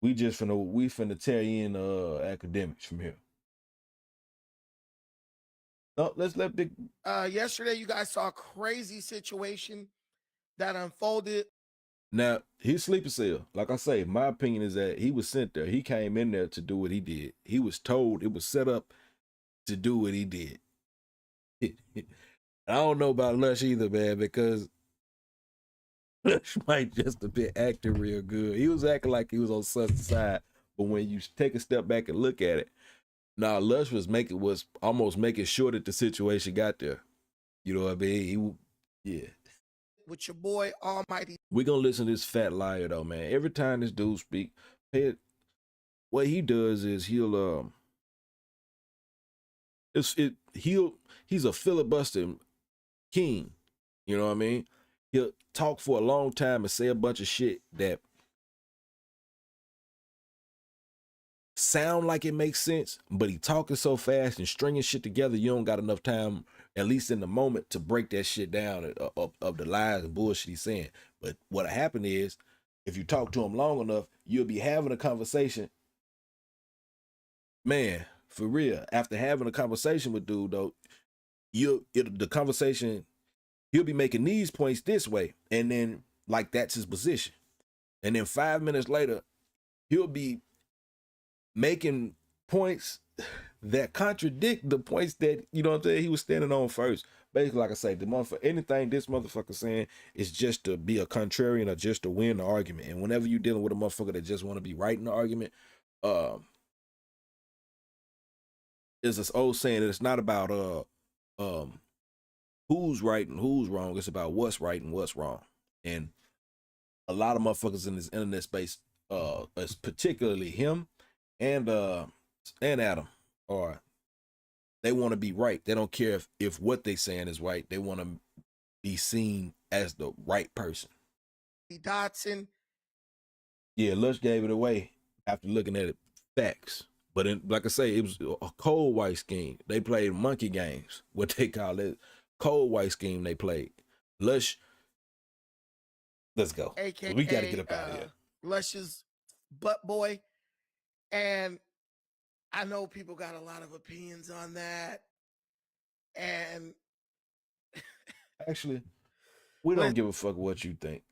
We finna tear in Akademiks from here. No, let's let Big. Yesterday, you guys saw a crazy situation that unfolded. Now, he's sleeper cell. Like I say, my opinion is that he was sent there. He came in there to do what he did. He was told, it was set up to do what he did. I don't know about Lush either, man, because Lush might just have been acting real good. He was acting like he was on such side, but when you take a step back and look at it, Lush was almost making sure that the situation got there. You know what I mean? Yeah. With your boy Almighty. We're gonna listen to this fat liar though, man. Every time this dude speak, what he does is he's a filibustering king. You know what I mean? He'll talk for a long time and say a bunch of shit that sound like it makes sense, but he talking so fast and stringing shit together, you don't got enough time, at least in the moment, to break that shit down of the lies and bullshit he's saying. But what happened is, if you talk to him long enough, you'll be having a conversation. Man, for real, after having a conversation with dude, though, the conversation, he'll be making these points this way, and then like that's his position. And then 5 minutes later, he'll be making points that contradict the points that, you know what I'm saying, he was standing on first. Basically, like I say, the motherfucker, anything this motherfucker saying is just to be a contrarian or just to win the argument. And whenever you're dealing with a motherfucker that just want to be right in the argument, there's this old saying that it's not about who's right and who's wrong. It's about what's right and what's wrong. And a lot of motherfuckers in this internet space, particularly him and Adam, or they want to be right. They don't care if what they saying is right. They want to be seen as the right person. Dotson. Yeah, Lush gave it away after looking at it. Facts. But like I say, it was a cold white scheme. They played monkey games, what they call it. Cold white scheme they played. Lush, let's go. AKA, we got to get up out of here. Lush's butt boy. And I know people got a lot of opinions on that. And actually, we don't give a fuck what you think.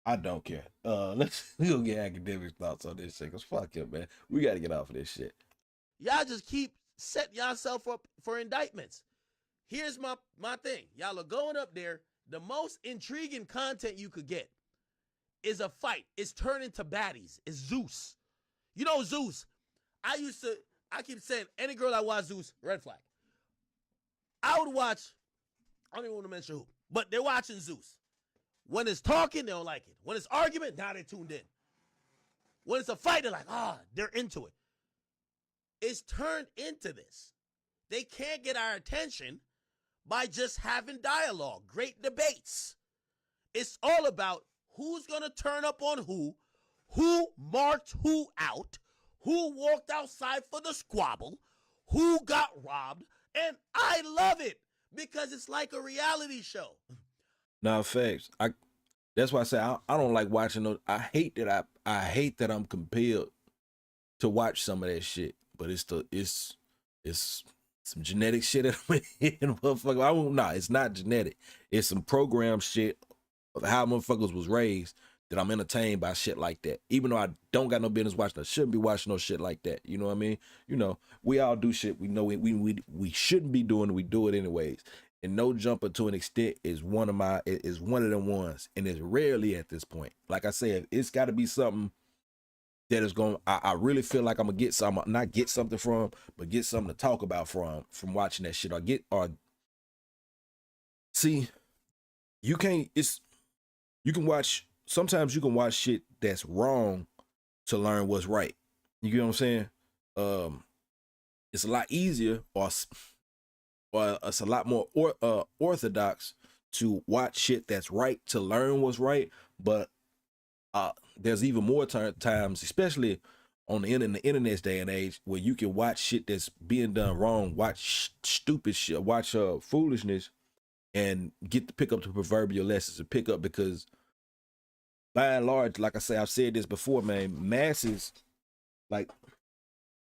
I don't care. We gonna get academic thoughts on this shit, cause fuck it, man. We gotta get off of this shit. Y'all just keep setting yourself up for indictments. Here's my thing. Y'all are going up there. The most intriguing content you could get is a fight. It's turning to baddies. It's Zeus. You know Zeus. I keep saying, any girl that watch Zeus, red flag. I would watch, I don't even want to mention who, but they're watching Zeus. When it's talking, they don't like it. When it's argument, now they tuned in. When it's a fight, they're like, they're into it. It's turned into this. They can't get our attention by just having dialogue, great debates. It's all about who's going to turn up on who marked who out, who walked outside for the squabble, who got robbed, and I love it because it's like a reality show. Now, facts. That's why I say I don't like watching those. I hate that I'm compelled to watch some of that shit. But it's some genetic shit that I'm in, motherfucker. It's not genetic. It's some program shit of how motherfuckers was raised that I'm entertained by shit like that. Even though I don't got no business watching, I shouldn't be watching no shit like that. You know what I mean? You know, we all do shit we know we shouldn't be doing, we do it anyways. And No Jumper, to an extent, is one of them ones, and it's rarely at this point. Like I said, it's got to be something that is going. I really feel like I'm gonna get something, not get something from, but get something to talk about from watching that shit. See, you can watch. Sometimes you can watch shit that's wrong to learn what's right. You get what I'm saying? It's a lot easier, or it's a lot more orthodox to watch shit that's right to learn what's right. But there's even more times, especially on the internet's day and age, where you can watch shit that's being done wrong, watch stupid shit, watch foolishness, and get to pick up the proverbial lessons, and pick up, because by and large, like I say, I've said this before, man, the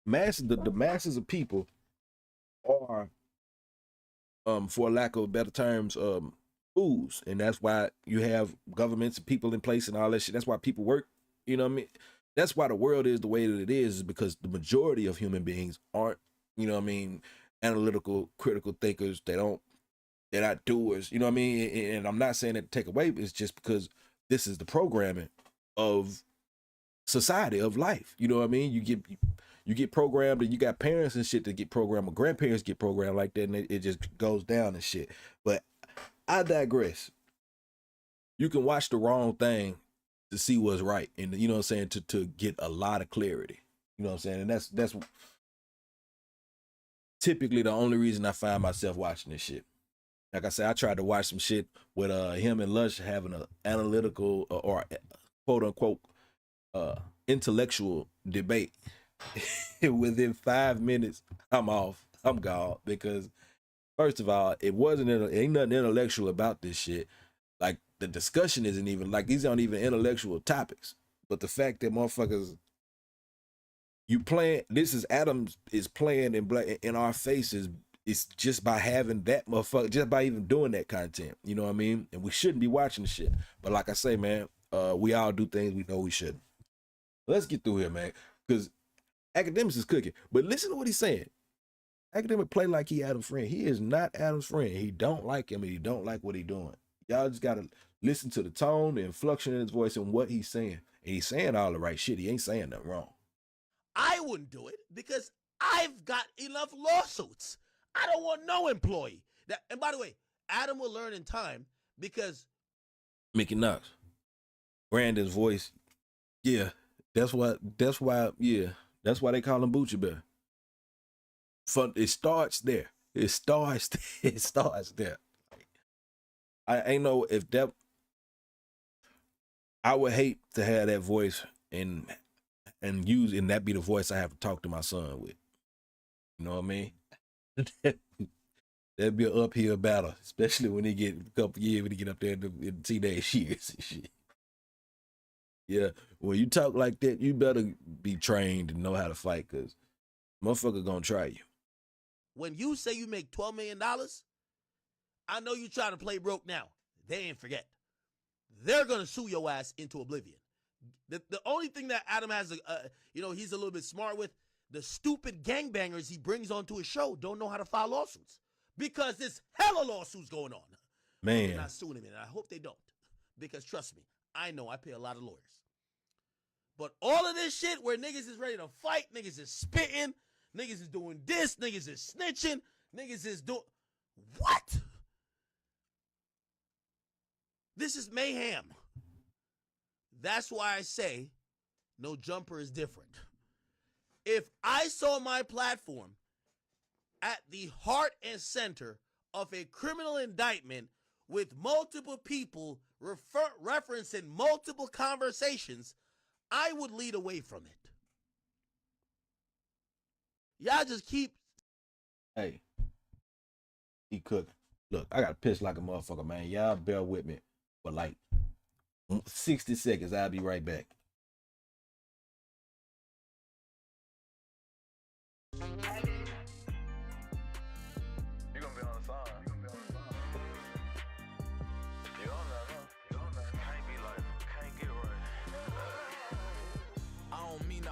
masses of people are, for lack of better terms, fools. And that's why you have governments and people in place and all that shit. That's why people work. You know what I mean? That's why the world is the way that it is because the majority of human beings aren't, you know what I mean, analytical, critical thinkers. They're not doers. You know what I mean? And I'm not saying that to take away, but it's just because this is the programming of society, of life. You know what I mean? You get programmed, and you got parents and shit that get programmed, or grandparents get programmed like that, and it just goes down and shit. But I digress. You can watch the wrong thing to see what's right, and you know what I'm saying, to get a lot of clarity. You know what I'm saying? And that's typically the only reason I find myself watching this shit. Like I said, I tried to watch some shit with him and Lush having an analytical or quote unquote intellectual debate. Within 5 minutes, I'm off. I'm gone because first of all, it ain't nothing intellectual about this shit. Like the discussion isn't even like these aren't even intellectual topics. But the fact that motherfuckers you playing this is Adams is playing in our faces. It's just by having that motherfucker, just by even doing that content. You know what I mean? And we shouldn't be watching the shit. But like I say, man, we all do things we know we shouldn't. Let's get through here, man. Because Akademiks is cooking. But listen to what he's saying. Akademiks play like he Adam's friend. He is not Adam's friend. He don't like him and he don't like what he doing. Y'all just gotta listen to the tone, the inflection in his voice, and what he's saying. And he's saying all the right shit. He ain't saying nothing wrong. I wouldn't do it because I've got enough lawsuits. I don't want no employee. And by the way, Adam will learn in time because Mickey Knox, Brandon's voice, yeah, that's why they call him Bucci Bear. Fun. It starts there. It starts there. I ain't know if that. I would hate to have that voice and that be the voice I have to talk to my son with. You know what I mean? That'd be an uphill battle, especially when he get a couple years, when he get up there in the teenage years and shit. Yeah, when you talk like that, you better be trained and know how to fight, because motherfucker gonna try you. when you say you make $12 million, I know you trying to play broke now. They ain't forget. They're going to sue your ass into oblivion. The only thing that Adam has, he's a little bit smart with, the stupid gangbangers he brings onto his show don't know how to file lawsuits because there's hella lawsuits going on. Man. They're not suing him, and I hope they don't, because trust me, I know I pay a lot of lawyers. But all of this shit where niggas is ready to fight, niggas is spitting, niggas is doing this, niggas is snitching, niggas is doing... What? This is mayhem. That's why I say No Jumper is different. If I saw my platform at the heart and center of a criminal indictment with multiple people referencing multiple conversations, I would lead away from it. Y'all just keep... Hey, he cooking. Look, I got to piss like a motherfucker, man. Y'all bear with me for like 60 seconds. I'll be right back.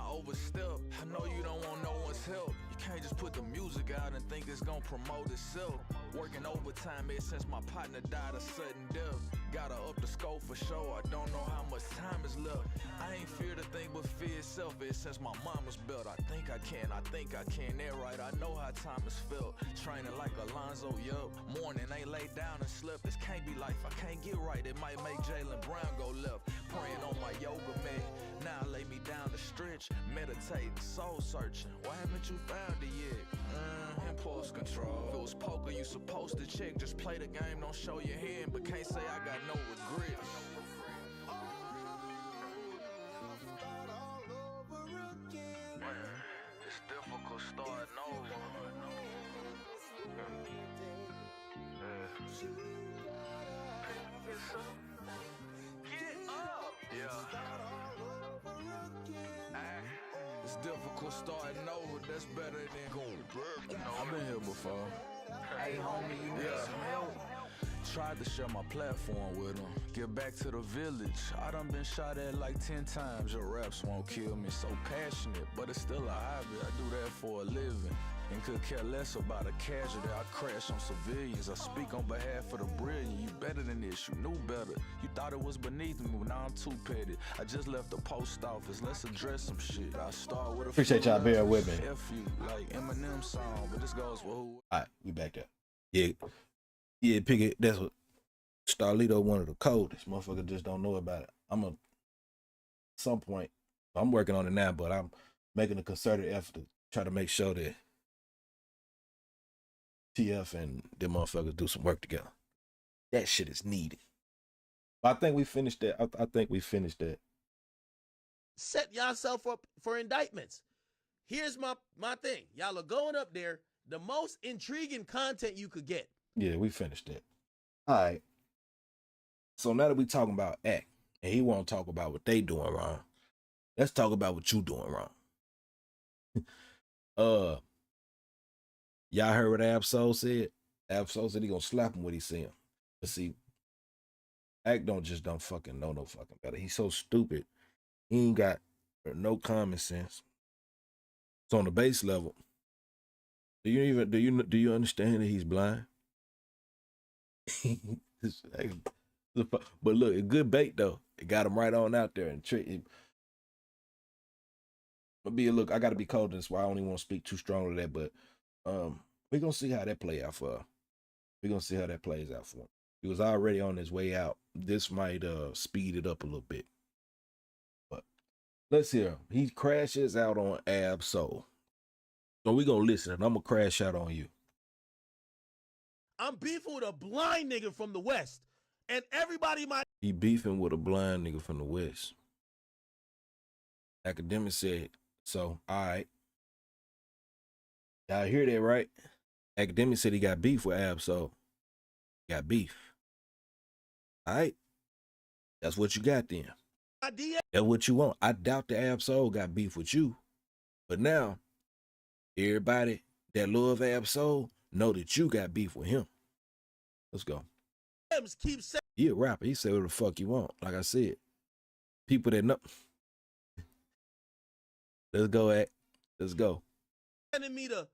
Overstep. I know you don't want no one's help. You can't just put the music out and think it's gonna promote itself. Working overtime ever since my partner died a sudden death. Gotta up the scope for sure. I don't know how much time is left. I ain't feared a thing but fear itself ever since my mama's belt. I think I can, that right. I know how time is felt. Training like Alonzo, yup. Morning ain't laid down and slept. This can't be life, I can't get right. It might make Jalen Brown go left. Praying on my yoga mat. Now lay me down to stretch, meditating, soul searching. Why haven't you found it yet? Impulse control. If it was poker, you supposed to check. Just play the game, don't show your hand, but can't say I got no regrets. It's difficult starting over. Get up! Yeah. It's difficult starting over, that's better than going back. I've been here before. Hey homie, you need some help? Tried to share my platform with them. Get back to the village. I done been shot at like 10 times. Your raps won't kill me. So passionate, but it's still a hobby. I do that for a living. And could care less about a casualty. I crash on civilians. I speak on behalf of the brilliant. You better than this, you knew better. You thought it was beneath me, but now I'm too petty. I just left the post office, let's address some shit. I start with a Appreciate y'all bearing with me. F you, like Eminem song, but this goes for who? Alright, we back there. Yeah, pick it. That's what Starlito, one of the coldest. Motherfucker just don't know about it. Some point, I'm working on it now, but I'm making a concerted effort to try to make sure that TF and them motherfuckers do some work together. That shit is needed. But I think we finished that. I think we finished that. set yourself up for indictments. Here's my thing. Y'all are going up there, the most intriguing content you could get. Yeah, we finished that. All right. So now that we talking about act, and he won't talk about what they doing wrong, let's talk about what you doing wrong. Y'all heard what Absol said? Absol said he gonna slap him when he see him. But see, act don't fucking know no fucking better. He's so stupid. He ain't got no common sense. So on the base level, do you understand that he's blind? But look, a good bait though. It got him right on out there and trick him. Look, I gotta be cold in this, why I don't even want to speak too strongly to that, but we're gonna see how that play out for her. We're gonna see how that plays out for him. He was already on his way out. This might speed it up a little bit. But let's hear him. He crashes out on Absol. So we're gonna listen and I'm gonna crash out on you. I'm beefing with a blind nigga from the West. And everybody might. He beefing with a blind nigga from the West. Akademiks said, so, all right. Y'all hear that, right? Akademiks said he got beef with Absol. Got beef. All right. That's what you got then. That's what you want. I doubt the Absol got beef with you. But now, everybody that love Absol know that you got beef with him. Let's go. Keep saying He a rapper. He say what the fuck you want. Like I said, people that know. Let's go, Act. Let's go. sending me the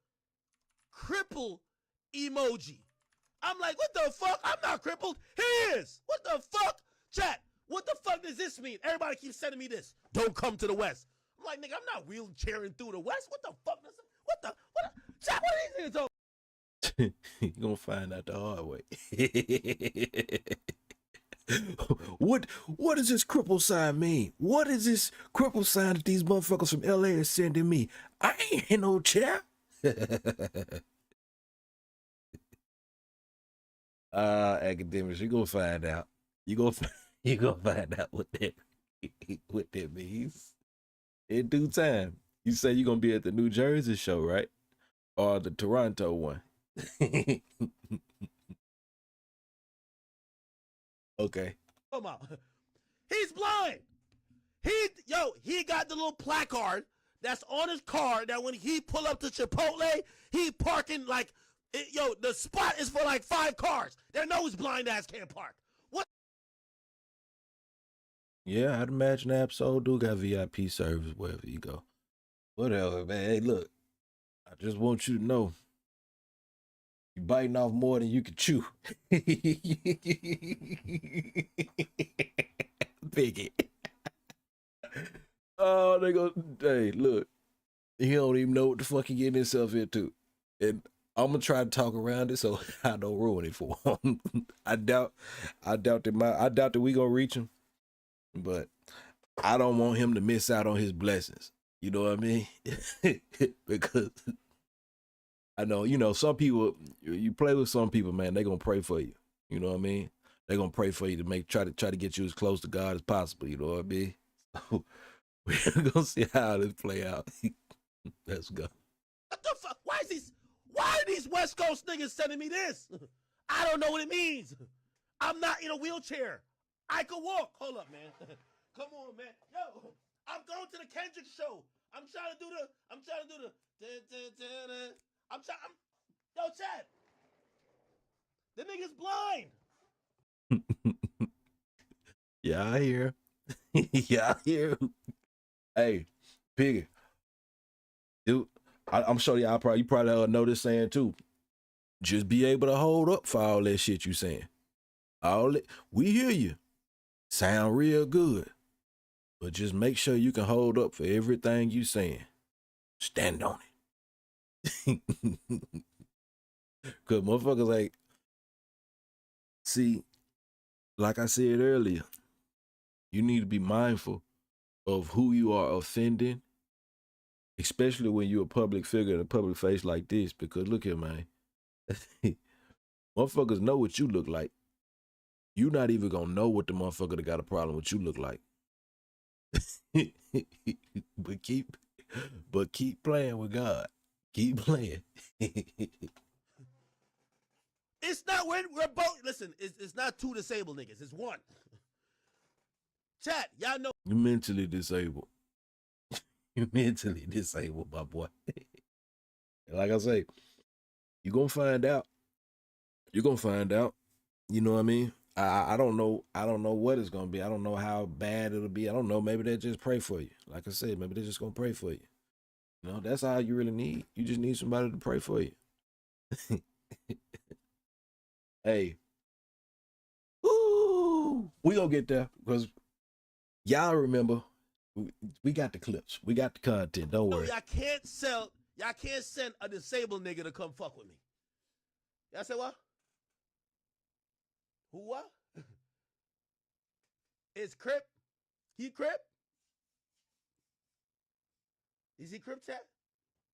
cripple emoji. I'm like, what the fuck? I'm not crippled. He is. What the fuck? Chat, what the fuck does this mean? Everybody keeps sending me this. Don't come to the West. I'm like, nigga, I'm not wheelchairing through the West. What the fuck? Chat, what are these niggas talking? You're gonna find out the hard way. What does this cripple sign mean? What is this cripple sign that these motherfuckers from LA are sending me? I ain't in no chair. Akademiks, you gonna find out. You gonna find out what that means in due time. You say you're gonna be at the New Jersey show, right? Or the Toronto one. Okay. Come on. He's blind. He got the little placard that's on his car that when he pull up to Chipotle, he parking like, the spot is for like 5 cars. They know his blind ass can't park. What? Yeah, I'd imagine Absol do got VIP service wherever you go. Whatever, man. Hey, look, I just want you to know, you biting off more than you can chew. Piggy. Oh, they go, hey, look, he don't even know what the fuck he getting himself into. And I'm gonna try to talk around it so I don't ruin it for him. I doubt that we gonna reach him, but I don't want him to miss out on his blessings. You know what I mean? Because I know, some people, you play with some people, man, they gonna pray for you. You know what I mean? They gonna pray for you to try to get you as close to God as possible. You know what I mean? So we're gonna see how this play out. Let's go. What the fuck? Why are these West Coast niggas sending me this? I don't know what it means. I'm not in a wheelchair. I can walk. Hold up, man. Come on, man. Yo, I'm going to the Kendrick show. I'm trying to do the. Yo, Chad. The nigga's blind. Yeah, I hear. Yeah, I hear. Hey, Piggy. Dude, I'm sure you probably know this saying too. Just be able to hold up for all that shit you saying. We hear you. Sound real good. But just make sure you can hold up for everything you saying. Stand on it. Cause motherfuckers like, see, like I said earlier, you need to be mindful of who you are offending, especially when you're a public figure in a public face like this. Because look here, man, motherfuckers know what you look like. You not even gonna know what the motherfucker that got a problem with you look like. but keep playing with God. Keep playing. It's not we're both. Listen, it's not two disabled niggas. It's one. Chat, y'all know. You're mentally disabled. You're mentally disabled, my boy. Like I say, you're gonna find out. You're gonna find out. You know what I mean? I don't know. I don't know what it's gonna be. I don't know how bad it'll be. I don't know. Maybe they just pray for you. Like I said, maybe they're just gonna pray for you. You know, that's all you really need. You just need somebody to pray for you. Hey. Ooh, we gonna get there because y'all remember we got the clips. We got the content. Don't worry. Y'all can't send a disabled nigga to come fuck with me. Y'all say what? Who what? Is Crip? He Crip? Is he Crip chat?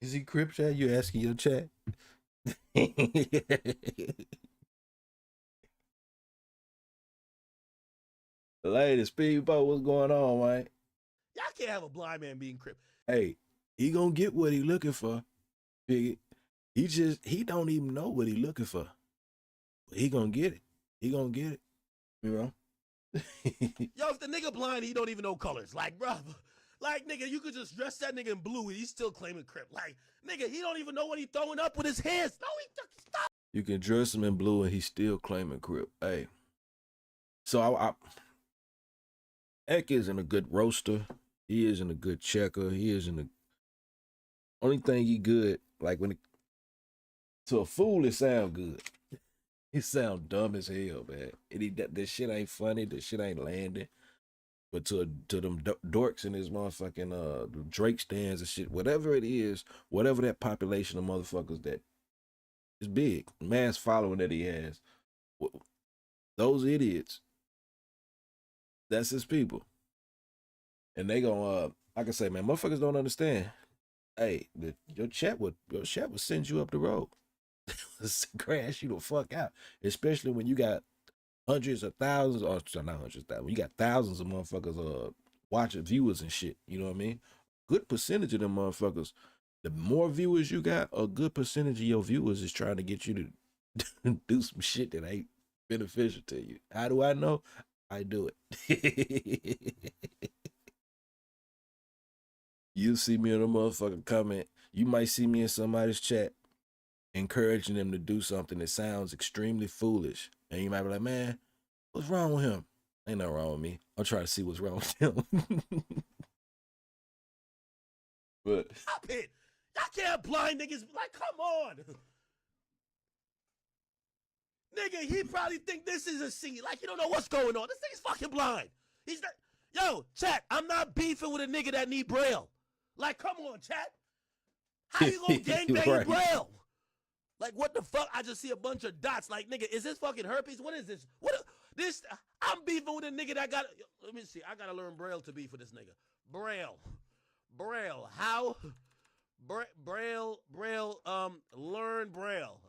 Is he Crip chat? You asking your chat? Lady Speedboat, what's going on, man? Y'all can't have a blind man being Crip. Hey, he gonna get what he looking for. He don't even know what he looking for. But he gonna get it. He gonna get it. You know? Yo, if the nigga blind, he don't even know colors. Like, bro, like, nigga, you could just dress that nigga in blue and he's still claiming Crip. Like, nigga, he don't even know what he throwing up with his hands. No, stop. You can dress him in blue and he's still claiming Crip. Hey. So Eck isn't a good roaster. He isn't a good checker. He isn't a... Only thing he good, like when to a fool, it sound good. It sound dumb as hell, man. This shit ain't funny. This shit ain't landing. But to them dorks in his motherfucking Drake stands and shit, whatever it is, whatever that population of motherfuckers that is big, mass following that he has, those idiots, that's his people. And they gonna, like I say, man, motherfuckers don't understand. Hey, your chat would send you up the road. Crash you the fuck out. Especially when you got hundreds of thousands, or not hundreds of thousands, you got thousands of motherfuckers watching, viewers and shit. You know what I mean? Good percentage of them motherfuckers. The more viewers you got, a good percentage of your viewers is trying to get you to do some shit that ain't beneficial to you. How do I know? I do it. You see me in a motherfucking comment. You might see me in somebody's chat encouraging them to do something that sounds extremely foolish. And you might be like, man, what's wrong with him? Ain't nothing wrong with me. I'm trying to see what's wrong with him. But stop it. Y'all can't blind niggas. Like, come on. Nigga, he probably think this is a scene. Like, you don't know what's going on. This nigga's fucking blind. He's not. Yo, chat, I'm not beefing with a nigga that need Braille. Like, come on, chat. How you gonna gangbang right. Braille? Like, what the fuck? I just see a bunch of dots. Like, nigga, is this fucking herpes? What is this? This? I'm beefing with a nigga that got... Let me see. I gotta learn Braille to beef with this nigga. Braille. How? Braille, learn Braille.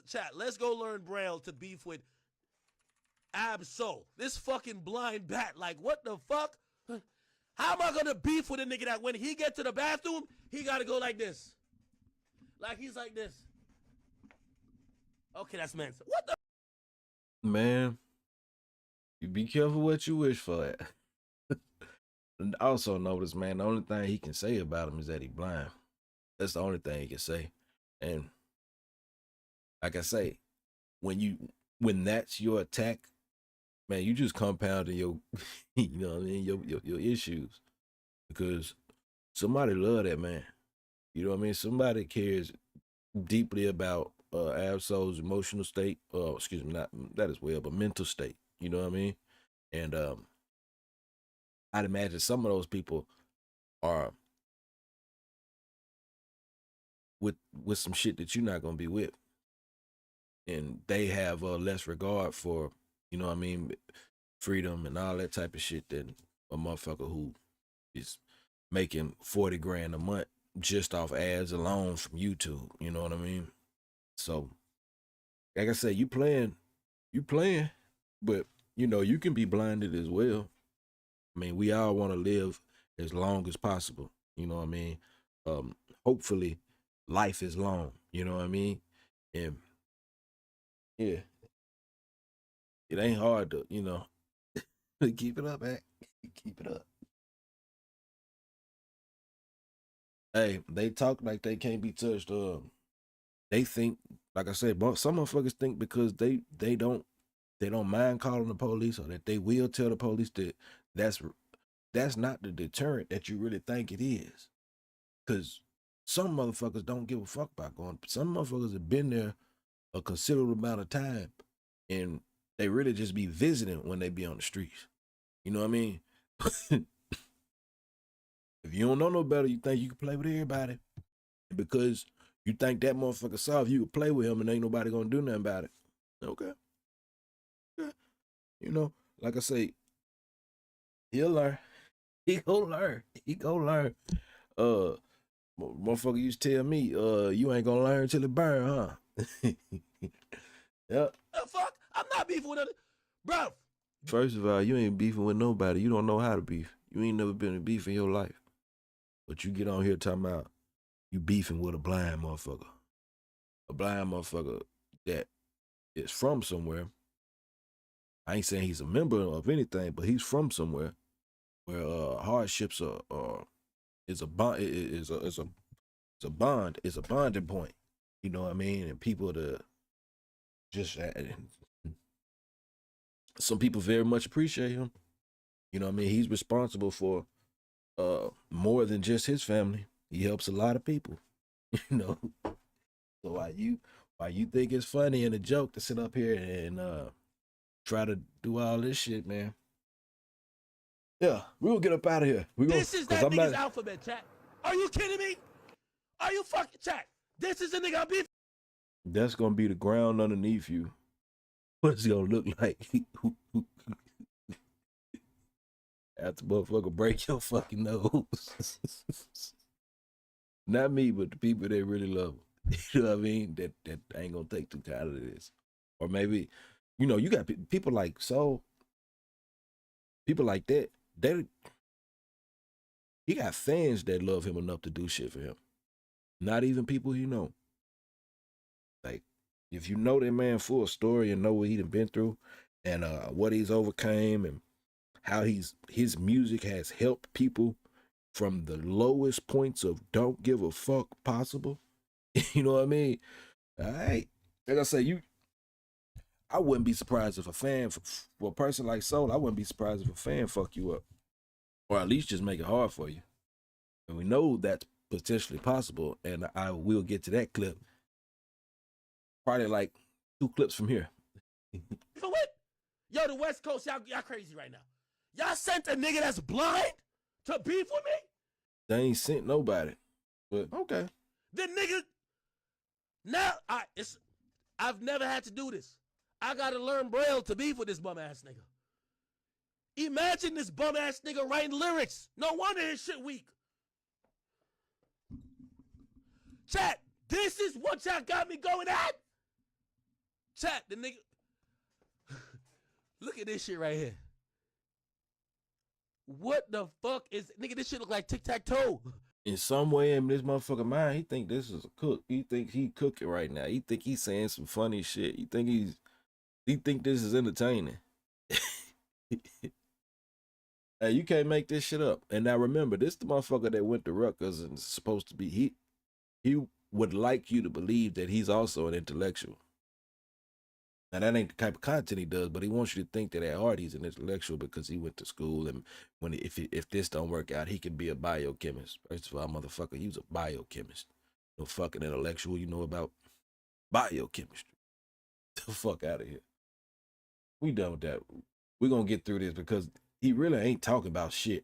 Chat, let's go learn Braille to beef with Absol. This fucking blind bat. Like, what the fuck? How am I gonna beef with a nigga that when he get to the bathroom, he gotta go like this? Like, he's like this. Okay, that's man. What the? man, you be careful what you wish for. And also notice, man, the only thing he can say about him is that he blind. That's the only thing he can say. And like I say, when that's your attack, man, you just compounding your, you know what I mean, your issues. Because somebody love that man. You know what I mean? Somebody cares deeply about Absol's emotional state. Excuse me, not that as well, but mental state. You know what I mean? And I'd imagine some of those people are with some shit that you're not gonna be with, and they have less regard for, you know what I mean, freedom and all that type of shit than a motherfucker who is making 40 grand a month just off ads alone from YouTube. You know what I mean? So, like I say, you playing, but you know, you can be blinded as well. I mean, we all want to live as long as possible. You know what I mean? Hopefully life is long, you know what I mean? And yeah, it ain't hard to, you know, keep it up, man. Keep it up. Hey, they talk like they can't be touched. They think, like I said, some motherfuckers think because they don't mind calling the police, or that they will tell the police that that's not the deterrent that you really think it is. Because some motherfuckers don't give a fuck about going. Some motherfuckers have been there a considerable amount of time, and they really just be visiting when they be on the streets. You know what I mean? If you don't know no better, you think you can play with everybody. Because you think that motherfucker soft, you can play with him and ain't nobody gonna do nothing about it. Okay. Yeah. You know, like I say, he'll learn. He gonna learn. He gonna learn. Motherfucker used to tell me, you ain't gonna learn till it burn, huh? Yep. Fuck, I'm not beefing with other, bro. First of all, you ain't beefing with nobody. You don't know how to beef. You ain't never been in beef in your life. But you get on here talking about you beefing with a blind motherfucker. A blind motherfucker that is from somewhere. I ain't saying he's a member of anything, but he's from somewhere where hardships is a bonding point. You know what I mean? And people to just some people very much appreciate him. You know what I mean? He's responsible for more than just his family. He helps a lot of people. You know. So why you think it's funny and a joke to sit up here and try to do all this shit, man? Yeah, we'll get up out of here. This is that nigga's alphabet, chat. Are you kidding me? Are you fucking chat? This is the nigga I'm beefing. That's gonna be the ground underneath you. What's it gonna look like? After motherfucker break your fucking nose. Not me, but the people that really love him. You know what I mean? That ain't gonna take too kind of this. Or maybe, you know, you got people like people like that. He got fans that love him enough to do shit for him. Not even people he know. Like, if you know that man full story and know what he done been through and what he's overcame and how his music has helped people from the lowest points of don't give a fuck possible. You know what I mean? All right. Like I say, I wouldn't be surprised if a fan, for a person like Soul, I wouldn't be surprised if a fan fuck you up. Or at least just make it hard for you. And we know that's potentially possible, and I will get to that clip. Probably like 2 clips from here. For what? Yo, the West Coast, y'all crazy right now. Y'all sent a nigga that's blind to beef with me? They ain't sent nobody. But okay. The nigga, now, I've never had to do this. I gotta learn Braille to beef with this bum ass nigga. Imagine this bum ass nigga writing lyrics. No wonder his shit weak. Chat, this is what y'all got me going at? Chat, the nigga. Look at this shit right here. What the fuck is, nigga, this shit look like tic-tac-toe. In some way in this motherfucker mind, he think this is a cook. He think he cooking right now. He think he's saying some funny shit. He think this is entertaining. Hey, you can't make this shit up. And now remember, this the motherfucker that went to Rutgers and is supposed to be, he would like you to believe that he's also an intellectual. Now that ain't the type of content he does, but he wants you to think that at heart he's an intellectual because he went to school, and if this don't work out, he can be a biochemist. First of all, motherfucker, he was a biochemist. No fucking intellectual, you know about biochemistry. The fuck out of here. We done with that. We're gonna get through this because he really ain't talking about shit.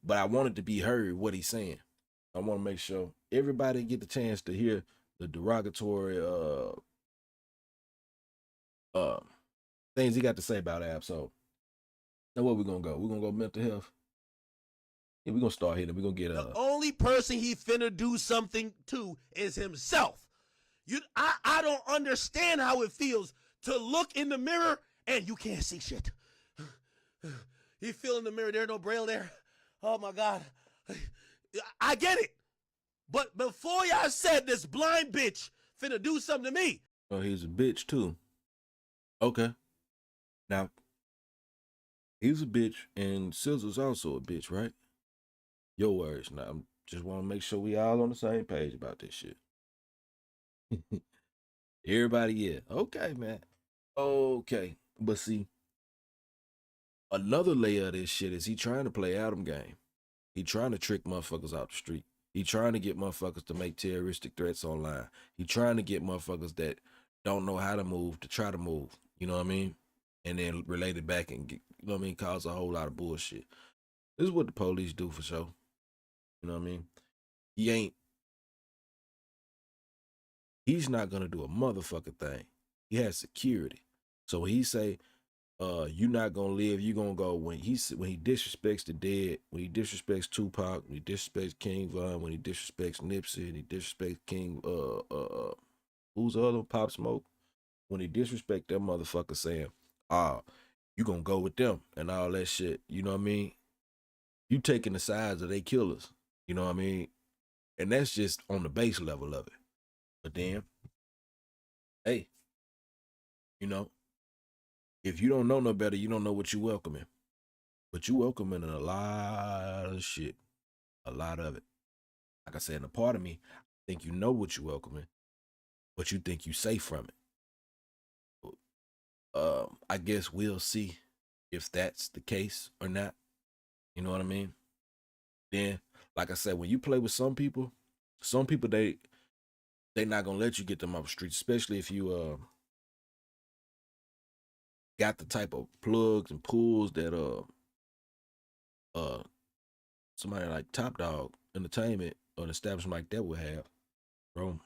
But I want it to be heard what he's saying. I want to make sure everybody get the chance to hear the derogatory things he got to say about Ab. So now where we gonna go? We're gonna go mental health. Yeah, we're gonna start here. We're gonna get the only person he finna do something to is himself. I don't understand how it feels to look in the mirror and you can't see shit. He feel in the mirror, there's no braille there. Oh my God. I get it. But before y'all said this blind bitch finna do something to me. Oh, he's a bitch too. Okay. Now, he's a bitch and Scissor's also a bitch, right? Your words. Now, I just want to make sure we all on the same page about this shit. Everybody, yeah. Okay, man. Okay. But see, another layer of this shit is he trying to play Adam game. He trying to trick motherfuckers out the street. He trying to get motherfuckers to make terroristic threats online. He trying to get motherfuckers that don't know how to move to try to move. You know what I mean? And then relate it back and get, you know what I mean, cause a whole lot of bullshit. This is what the police do for sure. You know what I mean? He's not gonna do a motherfucking thing. He has security. So when he say, you're not gonna live, you gonna go, when he disrespects the dead, when he disrespects Tupac, when he disrespects King Von, when he disrespects Nipsey, and he disrespects King who's the other, Pop Smoke, when he disrespect that motherfucker saying, you gonna go with them and all that shit, you know what I mean? You taking the sides of they killers, you know what I mean? And that's just on the base level of it. But then, hey, you know, if you don't know no better, you don't know what you welcoming. But you welcoming a lot of shit. A lot of it. Like I said, in a part of me, I think you know what you welcoming, but you think you safe from it. I guess we'll see if that's the case or not. You know what I mean? Then, like I said, when you play with some people they not gonna let you get them off the street, especially if you got the type of plugs and pulls that somebody like Top Dog Entertainment or an establishment like that would have, bro.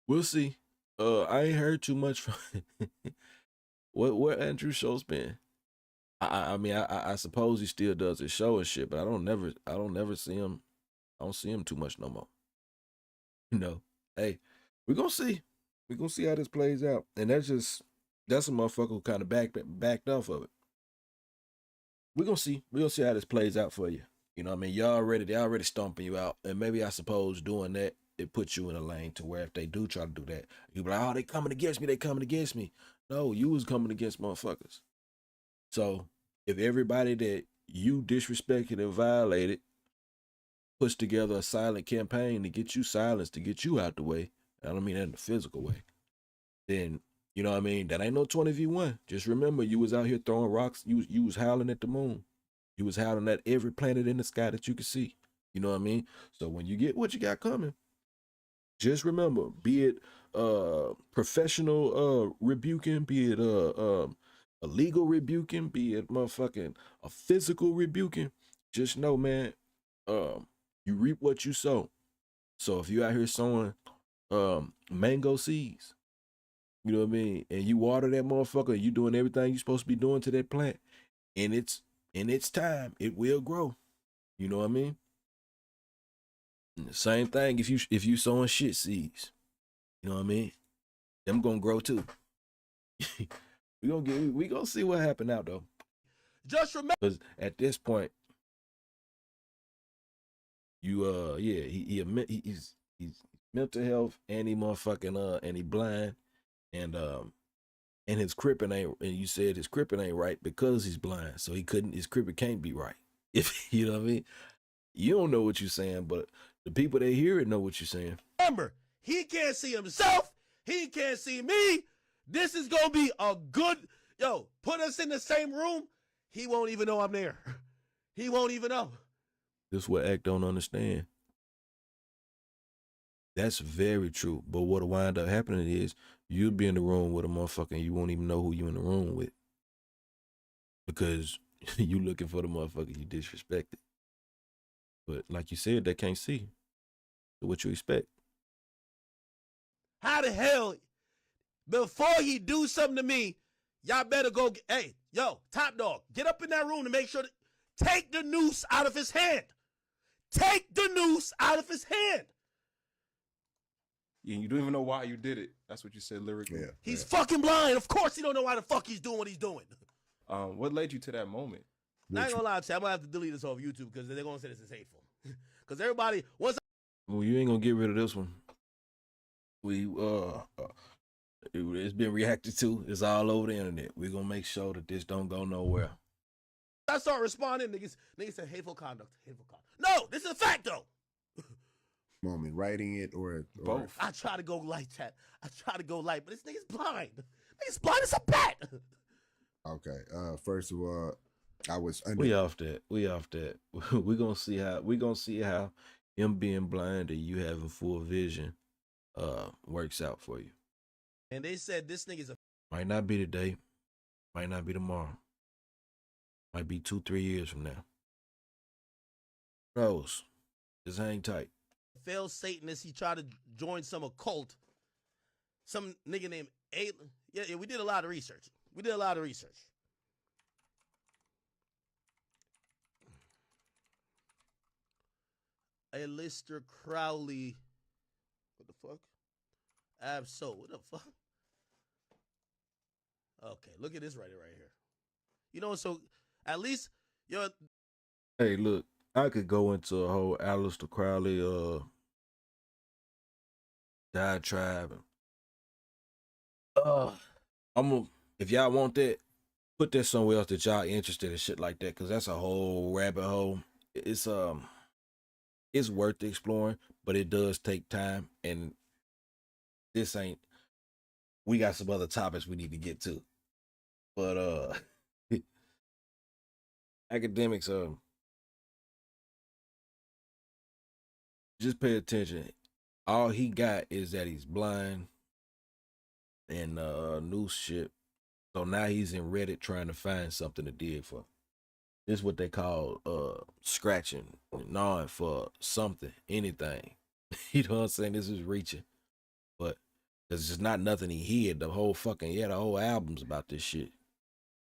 We'll see. I ain't heard too much from where Andrew Schultz been. I mean, I suppose he still does his show and shit, but I don't never see him. I don't see him too much no more. You know, hey, we're gonna see. We're gonna see how this plays out. And that's a motherfucker who kind of backed off of it. We're gonna see. We're gonna see how this plays out for you. You know what I mean? They already stomping you out. And maybe I suppose doing that, it puts you in a lane to where if they do try to do that, you be like, oh, they coming against me. No, you was coming against motherfuckers. So if everybody that you disrespected and violated puts together a silent campaign to get you silenced, to get you out the way, I don't mean that in a physical way, then, you know what I mean, that ain't no 20v1. Just remember, you was out here throwing rocks. You was howling at the moon. You was howling at every planet in the sky that you could see. You know what I mean? So when you get what you got coming, just remember, be it professional rebuking, be it a legal rebuking, be it motherfucking a physical rebuking, just know, man, you reap what you sow. So if you out here sowing mango seeds, you know what I mean, and you water that motherfucker, you doing everything you're supposed to be doing to that plant, and in its time, it will grow. You know what I mean? And the same thing if you sowing shit seeds, you know what I mean? Them gonna grow too. we gonna see what happen out though. Just remember, because at this point, he's mental health and he motherfucking and he blind and his crippin ain't, and you said his crippin ain't right because he's blind, so his crippin can't be right. If you know what I mean, you don't know what you're saying, but the people that hear it know what you're saying. Remember, he can't see himself. He can't see me. This is gonna be a good, put us in the same room. He won't even know I'm there. He won't even know. This is what Act don't understand. That's very true. But what'll wind up happening is you'll be in the room with a motherfucker and you won't even know who you in the room with. Because you looking for the motherfucker you disrespected. But like you said, they can't see. So what you expect? How the hell, before he do something to me, y'all better go, Top Dog, get up in that room to make sure take the noose out of his hand. Take the noose out of his hand. Yeah, you don't even know why you did it. That's what you said lyrically. Yeah. He's fucking blind. Of course he don't know why the fuck he's doing what he's doing. What led you to that moment? I ain't gonna lie to you, I'm gonna have to delete this off YouTube because they're gonna say this is hateful. Because everybody, once Well, you ain't gonna get rid of this one. It's been reacted to. It's all over the internet. We're gonna make sure that this don't go nowhere. I start responding, niggas say hateful conduct. No, this is a fact though. Moment, writing it or Both. I try to go light, chat. I try to go light, but this nigga's blind. Nigga's blind as a bat. Okay. First of all, I was under. We off that. We're gonna see how him being blind and you having full vision works out for you. And they said this nigga's a Might not be today, might not be tomorrow. Might be 2-3 years from now. Who knows? Just hang tight. failed Satanist. He tried to join some occult. Some nigga named Yeah, we did a lot of research. Aleister Crowley. What the fuck? Absol. What the fuck? Okay, look at this right here. You know, so at least you're. Hey, look, I could go into a whole Aleister Crowley diatribe. If y'all want that, put that somewhere else that y'all interested in shit like that, because that's a whole rabbit hole. It's worth exploring, but it does take time, and we got some other topics we need to get to. But Akademiks, just pay attention. All he got is that he's blind and new shit. So now he's in Reddit trying to find something to dig for. This is what they call scratching, gnawing for something, anything. You know what I'm saying? This is reaching. But there's just not nothing he hid. The whole album's about this shit.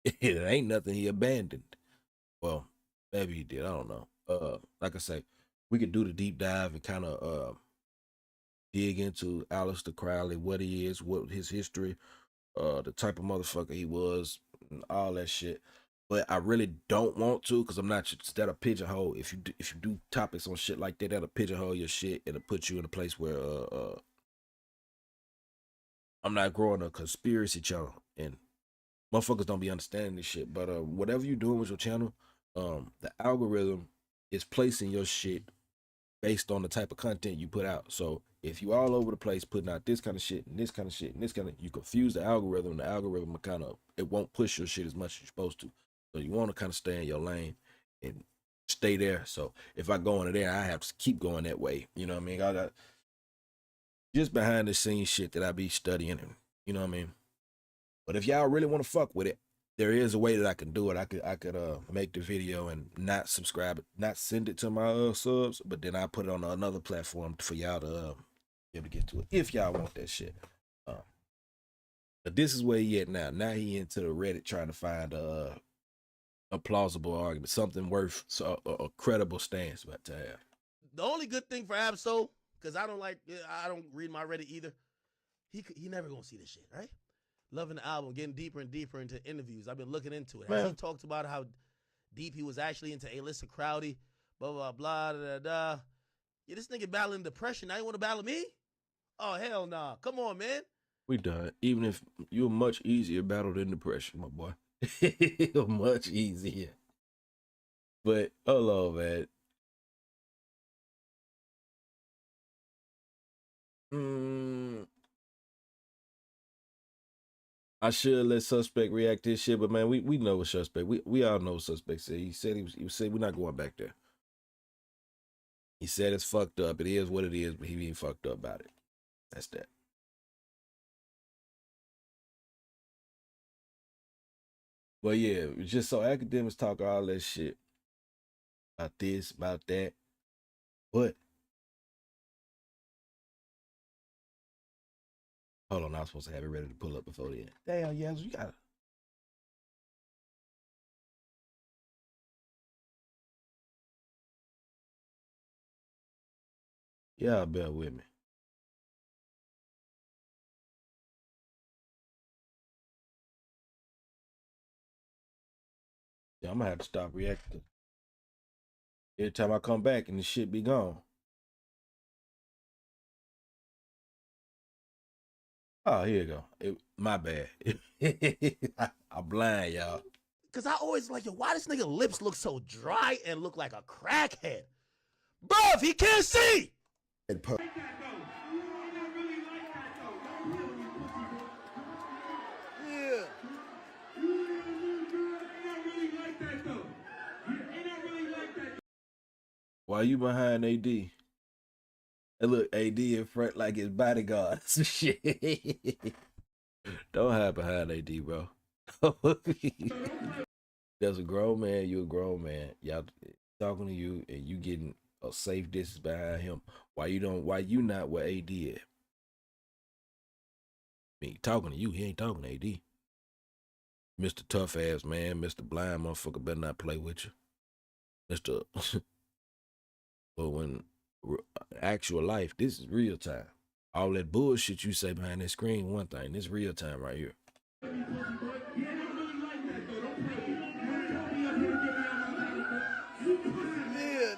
It ain't nothing he abandoned. Well, maybe he did. I don't know. Like I say, we could do the deep dive and kind of dig into Aleister Crowley, what he is, what his history, the type of motherfucker he was, and all that shit. But I really don't want to, because I'm not. That'll pigeonhole. If you do topics on shit like that, that'll pigeonhole your shit. It'll put you in a place where I'm not growing a conspiracy channel, and motherfuckers don't be understanding this shit. But whatever you're doing with your channel, the algorithm is placing your shit based on the type of content you put out. So if you all over the place putting out this kind of shit and this kind of shit and this kind of, you confuse the algorithm. The algorithm will it won't push your shit as much as you're supposed to. So you want to kind of stay in your lane and stay there. So if I go into there, I have to keep going that way. You know what I mean? I got just behind the scenes shit that I be studying, and you know what I mean? But if y'all really want to fuck with it, there is a way that I can do it. I could make the video and not subscribe it, not send it to my subs, but then I put it on another platform for y'all to be able to get to it if y'all want that shit. But this is where he at now. Now he into the Reddit trying to find a plausible argument, something worth a credible stance about to have. The only good thing for Absol, because I don't read my Reddit either. He never gonna see this shit, right? Loving the album, getting deeper and deeper into interviews. I've been looking into it. He talked about how deep he was actually into Aleister Crowley, blah, blah, blah, da, da, da. Yeah, this nigga battling depression. Now you want to battle me? Oh, hell nah. Come on, man. We done. Even if you're much easier battle than depression, my boy. You're much easier. But, hold on, man. I should let Suspect react to this shit, but man, we know what Suspect. We all know what Suspect said. He said we're not going back there. He said it's fucked up. It is what it is, but he ain't fucked up about it. That's that. But yeah, just so Akademiks talk all that shit about this, about that. But hold on, I was supposed to have it ready to pull up before then. Damn, yes, you got it. Yeah, bear with me. Yeah, I'm gonna have to stop reacting. Every time I come back and the shit be gone. Oh, here you go. My bad. I'm blind, y'all. Cause I always like, yo, why this nigga lips look so dry and look like a crackhead? Bruv, he can't see. And pu- Yeah. Why you behind AD? Hey, look, AD in front like his bodyguard. Shit. Don't hide behind AD, bro. There's a grown man, you a grown man. Y'all talking to you and you getting a safe distance behind him. Why you not where AD at? I mean, talking to you, he ain't talking to AD. Mr. Tough Ass Man, Mr. Blind motherfucker better not play with you. Mr. But when actual life, this is real time. All that bullshit you say behind that screen, one thing. This real time right here. Yeah,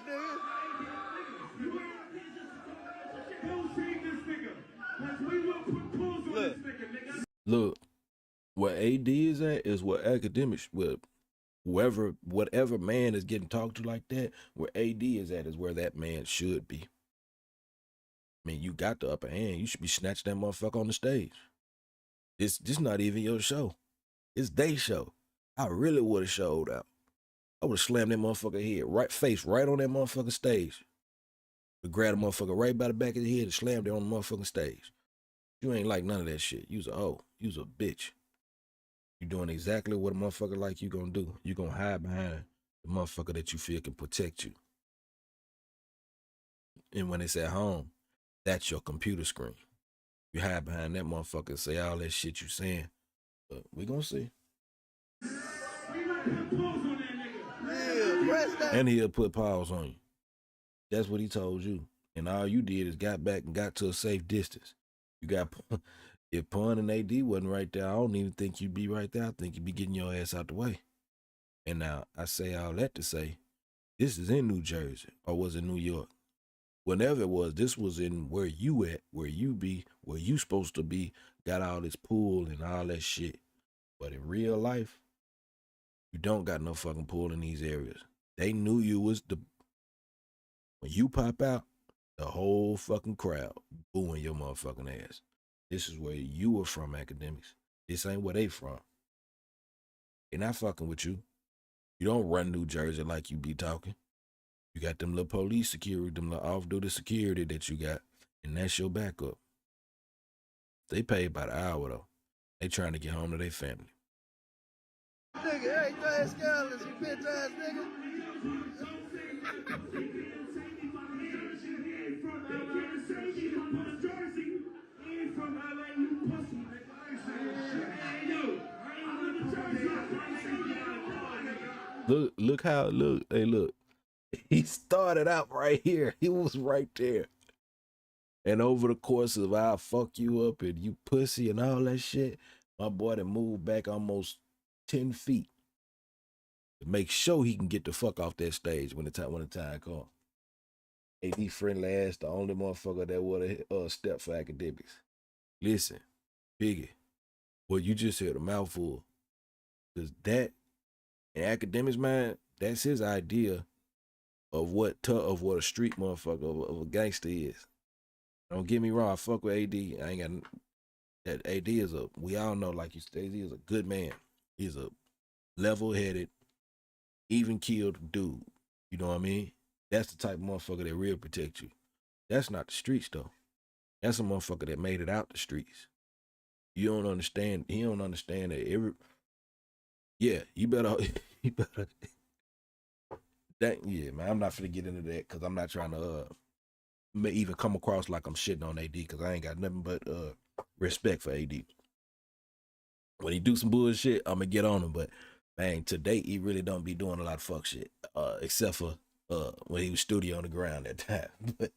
nigga. Look, where AD is at is where Akademiks, whatever man is getting talked to like that, where AD is at is where that man should be. I mean, you got the upper hand. You should be snatching that motherfucker on the stage. This not even your show. It's their show. I really would have showed out. I would have slammed that motherfucker head, right on that motherfucking stage. Would grab the motherfucker right by the back of the head and slammed it on the motherfucking stage. You ain't like none of that shit. You's a hoe. You's a bitch. You doing exactly what a motherfucker like you gonna do. You gonna hide behind the motherfucker that you feel can protect you. And when it's at home, that's your computer screen. You hide behind that motherfucker and say all that shit you saying. But we gonna see. Yeah, press that. And he'll put pause on you. That's what he told you. And all you did is got back and got to a safe distance. You got, if Pun and AD wasn't right there, I don't even think you'd be right there. I think you'd be getting your ass out the way. And now I say all that to say, this is in New Jersey, or was it New York? Whenever it was, this was in where you at, where you be, where you supposed to be, got all this pool and all that shit. But in real life, you don't got no fucking pool in these areas. They knew you was when you pop out, the whole fucking crowd booing your motherfucking ass. This is where you were from, Akademiks. This ain't where they from. They're not fucking with you. You don't run New Jersey like you be talking. You got them little police security, them little off-duty security that you got, and that's your backup. They pay by the hour, though. They trying to get home to their family. Nigga, hey, glass scandalous, you bitch ass nigga. Hey, look. He started out right here. He was right there. And over the course of I'll fuck you up and you pussy and all that shit, my boy done moved back almost 10 feet to make sure he can get the fuck off that stage when the time comes. AD friendly ass, the only motherfucker that would have stepped for Akademiks. Listen, Biggie, well, you just said a mouthful. Because that, in Akademiks' mind, that's his idea of what a street motherfucker, of a gangster is. Don't get me wrong, I fuck with AD. I ain't got that. AD is we all know, like you said, AD is a good man. He's a level-headed, even-keeled dude. You know what I mean? That's the type of motherfucker that real protect you. That's not the streets, though. That's a motherfucker that made it out the streets. You don't understand. He don't understand that you better, yeah, man, I'm not finna get into that because I'm not trying to even come across like I'm shitting on AD because I ain't got nothing but respect for AD. When he do some bullshit, I'm gonna get on him, but man, to date, he really don't be doing a lot of fuck shit, except for when he was studio on the ground that time. But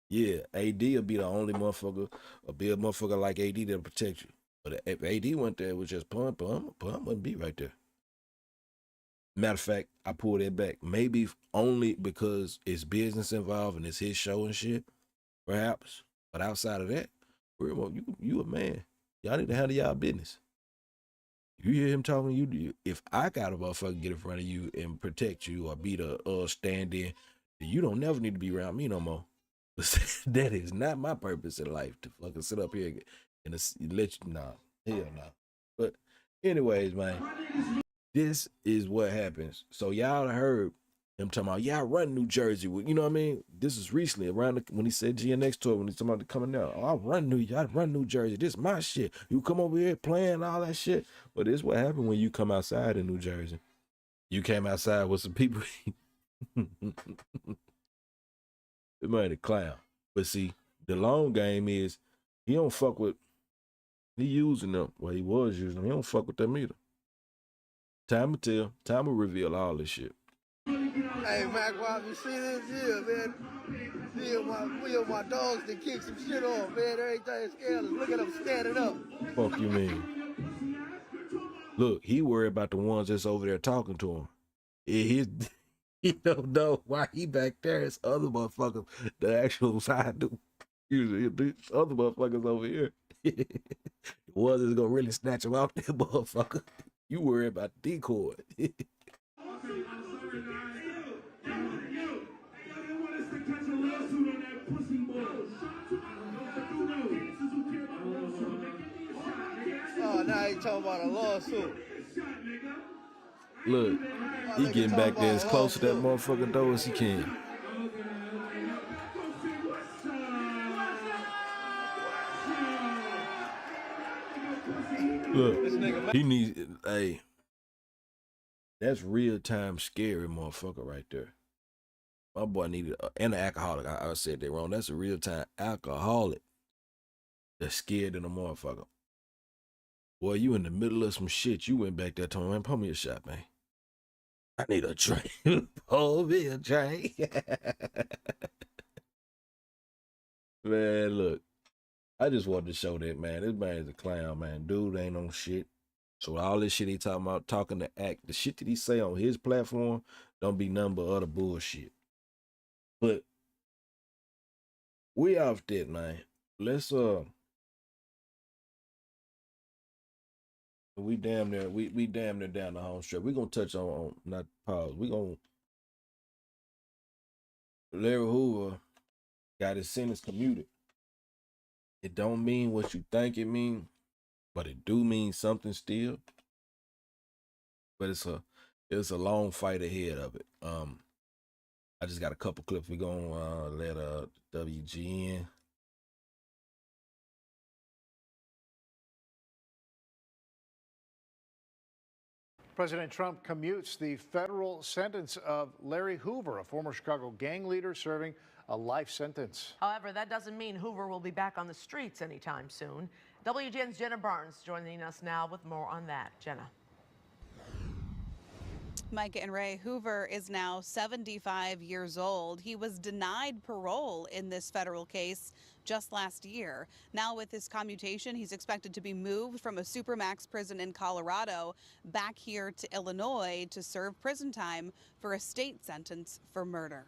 yeah, AD will be the only motherfucker, or be a motherfucker like AD that'll protect you. But if AD went there, it was just Pun wouldn't be right there. Matter of fact, I pulled it back. Maybe only because it's business involved and it's his show and shit, perhaps. But outside of that, you a man. Y'all need to handle y'all business. You hear him talking to you, if I got a motherfucker get in front of you and protect you or be the stand-in, you don't never need to be around me no more. That is not my purpose in life, to fucking sit up here and let you, nah, hell no. But anyways, man, this is what happens. So y'all heard him talking about, yeah, I run New Jersey. You know what I mean? This is recently around when he said GNX tour, when he's talking about coming out. Oh, I run New Jersey. This is my shit. You come over here playing all that shit. But this is what happened when you come outside in New Jersey. You came outside with some people. It might a clown. But see, the long game is he don't fuck with, he using them. Well, he was using them. He don't fuck with them either. Time will tell. Time will reveal all this shit. Hey, Mac, Rob, you see this here, man? We and my dogs that kick some shit off, man. Everything's scandalous. Look at them standing up. Fuck you mean? Look, he worried about the ones that's over there talking to him. He don't know why he back there. It's other motherfuckers, the actual side dude. Usually, these other motherfuckers over here. The ones that's gonna really snatch him out, that motherfucker. You worry about the decoy. Oh, now he talking about a lawsuit. Look, he getting back there as close to that motherfucking door as he can. Look, he needs, hey, that's real time scary motherfucker right there. My boy needed, and an alcoholic. I said that wrong. That's a real time alcoholic that's scared in a motherfucker. Boy, you in the middle of some shit. You went back there and told me, man, pull me a shot, man. I need a drink. Pull me a drink. Man, look. I just wanted to show that, man. This man is a clown, man. Dude ain't on shit. So all this shit he talking about, talking to act, the shit that he say on his platform don't be nothing but other bullshit. But we off that, man. Let's we damn near down the home stretch. We gonna touch on not pause. We gonna Larry Hoover got his sentence commuted. It don't mean what you think it mean, but it do mean something still. But it's a long fight ahead of it. I just got a couple clips. We gonna let WG in. President Trump commutes the federal sentence of Larry Hoover, a former Chicago gang leader serving a life sentence. However, that doesn't mean Hoover will be back on the streets anytime soon. WGN's Jenna Barnes joining us now with more on that. Jenna. Micah and Ray, Hoover is now 75 years old. He was denied parole in this federal case just last year. Now with this commutation, he's expected to be moved from a supermax prison in Colorado back here to Illinois to serve prison time for a state sentence for murder.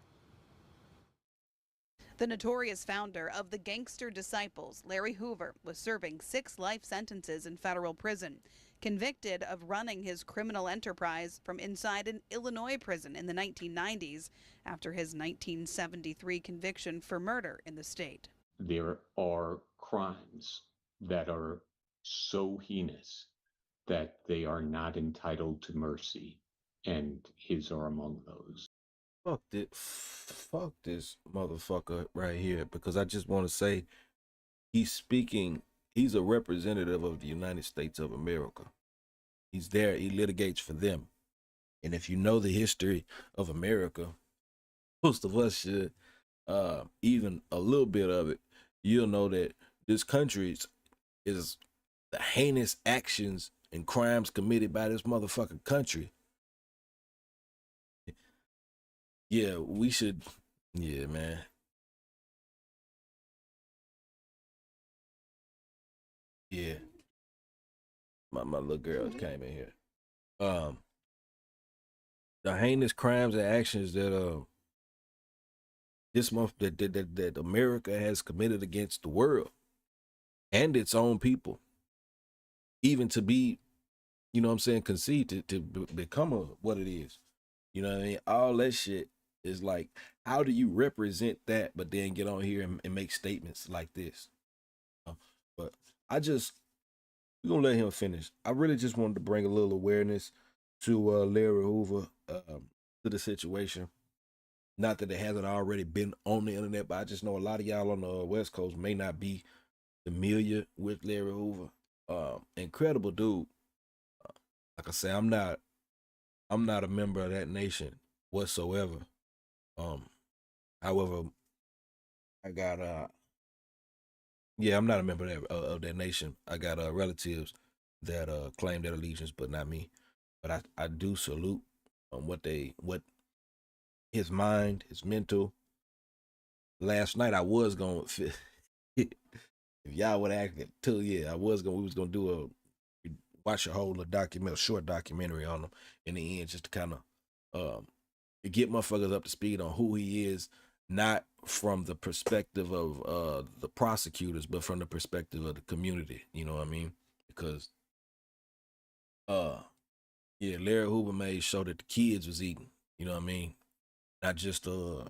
The notorious founder of the Gangster Disciples, Larry Hoover, was serving 6 life sentences in federal prison, convicted of running his criminal enterprise from inside an Illinois prison in the 1990s after his 1973 conviction for murder in the state. There are crimes that are so heinous that they are not entitled to mercy, and his are among those. Fuck this motherfucker right here, because I just want to say he's a representative of the United States of America. He's there, he litigates for them. And if you know the history of America, most of us should, even a little bit of it, you'll know that this country is the heinous actions and crimes committed by this motherfucking country. Yeah, we should. Yeah, man. Yeah. My little girl came in here. the heinous crimes and actions that this month that America has committed against the world and its own people, even to be, you know what I'm saying, conceived to become what it is. You know what I mean? All that shit is like, how do you represent that, but then get on here and make statements like this? But we're gonna let him finish. I really just wanted to bring a little awareness to Larry Hoover, to the situation. Not that it hasn't already been on the internet, but I just know a lot of y'all on the West Coast may not be familiar with Larry Hoover. Incredible dude. Like I say, I'm not a member of that nation whatsoever. However, I got I'm not a member of that nation. I got relatives that claim that allegiance, but not me. But I do salute what his mind, his mental. Last night I was going to, if y'all would ask me too, we was gonna watch a whole short documentary on him in the end, just to kind of get motherfuckers up to speed on who he is, not from the perspective of the prosecutors, but from the perspective of the community. You know what I mean? Because Larry Hoover made sure that the kids was eating. You know what I mean? Not just grown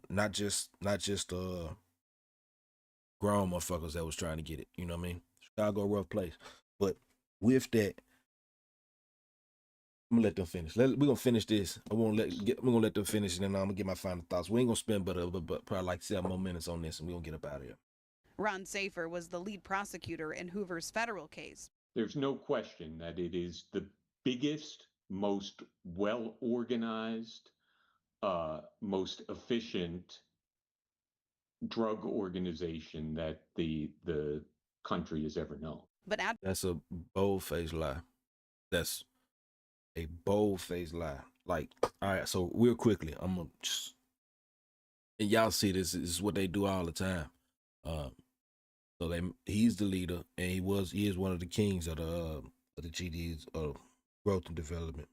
motherfuckers that was trying to get it. You know what I mean? Chicago, rough place. But with that, I'm gonna let them finish. We're gonna finish this. We're gonna let them finish, and then I'm gonna get my final thoughts. We ain't gonna spend but probably like 7 more minutes on this, and we're gonna get up out of here. Ron Safer was the lead prosecutor in Hoover's federal case. There's no question that it is the biggest, most well-organized, most efficient drug organization that the country has ever known. But that's a bold-faced lie. That's a bold-faced lie. Like, all right, so real quickly, I'm gonna just, and y'all see this is what they do all the time. So he's the leader, and he is one of the kings of the GDs of growth and development.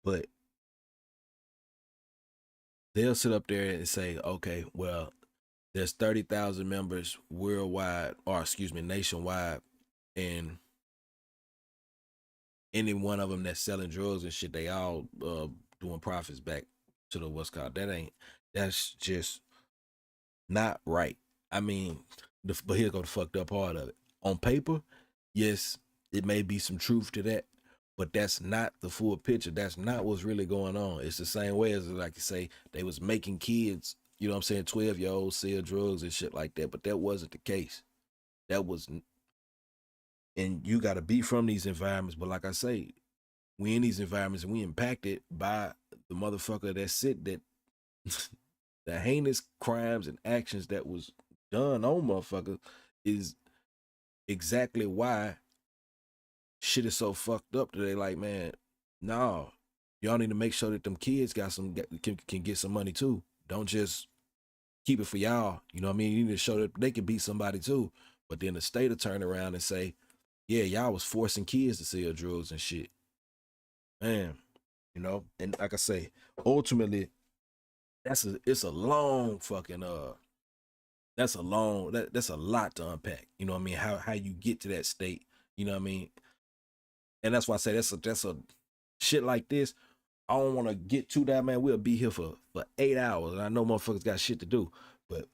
But they'll sit up there and say, okay, well, there's 30,000 members worldwide, or excuse me, nationwide, and any one of them that's selling drugs and shit, they all doing profits back to the what's called. That's just not right. I mean, but here go the fucked up part of it. On paper, yes, it may be some truth to that, but that's not the full picture. That's not what's really going on. It's the same way as, like you say, they was making kids, you know what I'm saying, 12-year-olds sell drugs and shit like that, but that wasn't the case. That wasn't. And you got to be from these environments. But like I say, we in these environments and we impacted by the motherfucker that the heinous crimes and actions that was done on motherfuckers is exactly why shit is so fucked up today. Like, man, no, y'all need to make sure that them kids can get some money too. Don't just keep it for y'all. You know what I mean? You need to show that they can be somebody too. But then the state will turn around and say, yeah, y'all was forcing kids to sell drugs and shit. Man, you know, and like I say, ultimately, it's a long fucking that's a lot to unpack. You know what I mean? How you get to that state, you know what I mean? And that's why I say that's a shit like this. I don't want to get to that, man. We'll be here for 8 hours. And I know motherfuckers got shit to do, but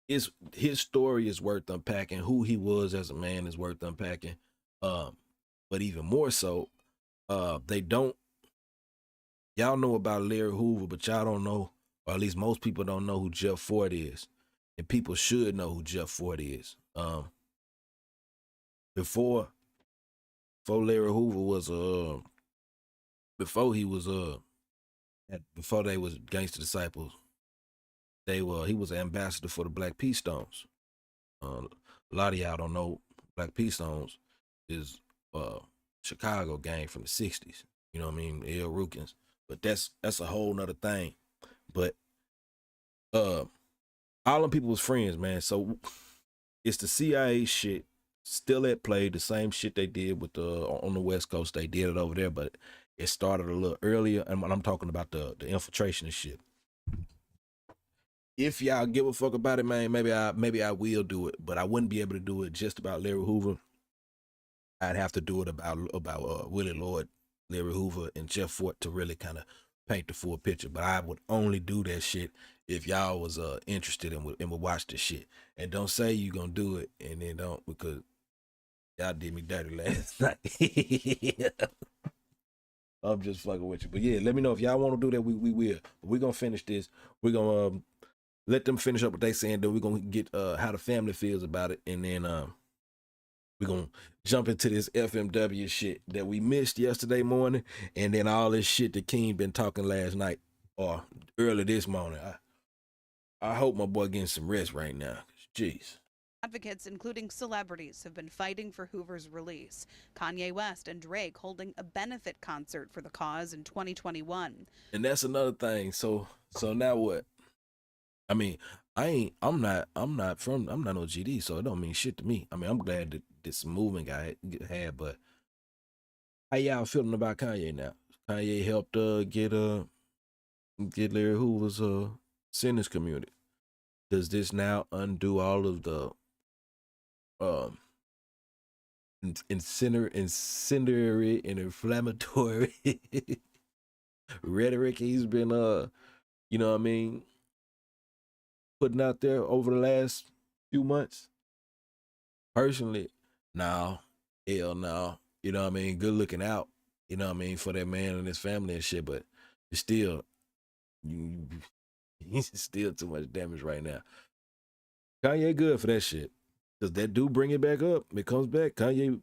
his story is worth unpacking. Who he was as a man is worth unpacking. But even more so, y'all know about Larry Hoover, but y'all don't know, or at least most people don't know who Jeff Ford is. And people should know who Jeff Ford is. Before Larry Hoover was before they was Gangster Disciples, he was an ambassador for the Black Peace Stones. A lot of y'all don't know Black Peace Stones is Chicago gang from the 60s. You know what I mean? L. Rukins. But that's a whole nother thing. But all them people was friends, man. So it's the CIA shit still at play, the same shit they did with on the West Coast. They did it over there, but it started a little earlier, and I'm talking about the infiltration and shit. If y'all give a fuck about it, man, maybe I will do it, but I wouldn't be able to do it just about Larry Hoover. I'd have to do it about Willie Lloyd, Larry Hoover, and Jeff Fort to really kind of paint the full picture. But I would only do that shit if y'all was interested and would watch this shit. And don't say you gonna do it and then don't, because y'all did me dirty last night. I'm just fucking with you. But yeah, let me know if y'all want to do that. We will. We're gonna finish this. We're gonna let them finish up what they saying. Then we're gonna get how the family feels about it, and then we're gonna jump into this FMW shit that we missed yesterday morning, and then all this shit that Keem been talking last night or early this morning. I hope my boy getting some rest right now. Jeez. Advocates, including celebrities, have been fighting for Hoover's release. Kanye West and Drake holding a benefit concert for the cause in 2021. And that's another thing. So now what? I mean, I'm not no GD, so it don't mean shit to me. I mean, I'm glad that this movement guy had, but how y'all feeling about Kanye now? Kanye helped get Larry Hoover's sentence commuted. Does this now undo all of the incendiary and inflammatory rhetoric he's been you know what I mean, putting out there over the last few months? Personally, no, hell no. You know what I mean? Good looking out, you know what I mean, for that man and his family and shit, but it's still, he's still too much damage right now. Kanye good for that shit. Does that do bring it back up? It comes back. Kanye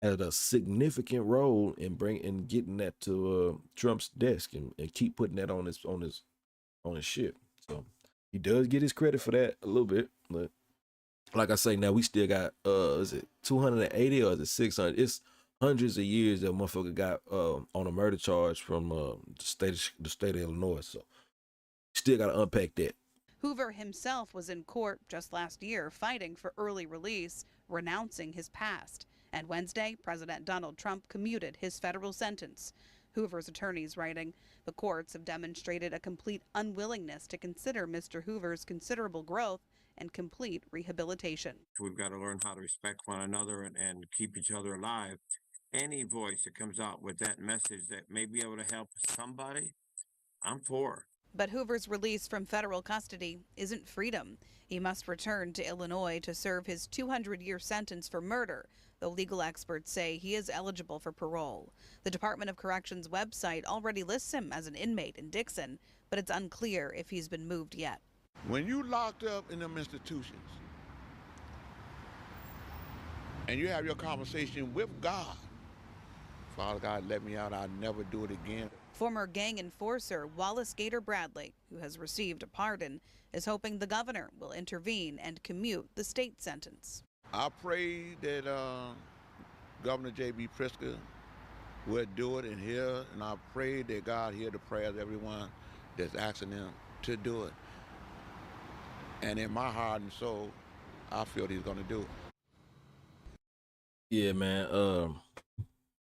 had a significant role in getting that to Trump's desk and keep putting that on his shit. So he does get his credit for that a little bit, but like I say, now we still got is it 280 or is it 600? It's hundreds of years that motherfucker got on a murder charge from the state of Illinois. So still got to unpack that. Hoover himself was in court just last year fighting for early release, renouncing his past. And Wednesday, President Donald Trump commuted his federal sentence. Hoover's attorneys writing, the courts have demonstrated a complete unwillingness to consider Mr. Hoover's considerable growth and complete rehabilitation. We've got to learn how to respect one another and keep each other alive. Any voice that comes out with that message that may be able to help somebody, I'm for. But Hoover's release from federal custody isn't freedom. He must return to Illinois to serve his 200-year sentence for murder, though legal experts say he is eligible for parole. The Department of Corrections website already lists him as an inmate in Dixon, but it's unclear if he's been moved yet. When you locked up in them institutions and you have your conversation with God, Father God, let me out, I'll never do it again. Former gang enforcer Wallace Gator Bradley, who has received a pardon, is hoping the governor will intervene and commute the state sentence. I pray that Governor J.B. Pritzker will do it in here, and I pray that God hear the prayers of everyone that's asking him to do it. And in my heart and soul, I feel he's going to do it. Yeah, man.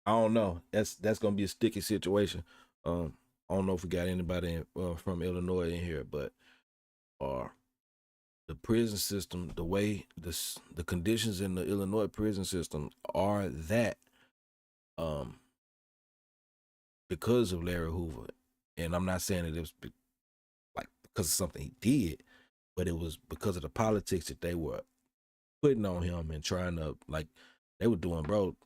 I don't know. That's going to be a sticky situation. I don't know if we got anybody from Illinois in here, but the prison system, the way the conditions in the Illinois prison system are that because of Larry Hoover. And I'm not saying that it was because of something he did, but it was because of the politics that they were putting on him and trying to, they were doing, bro.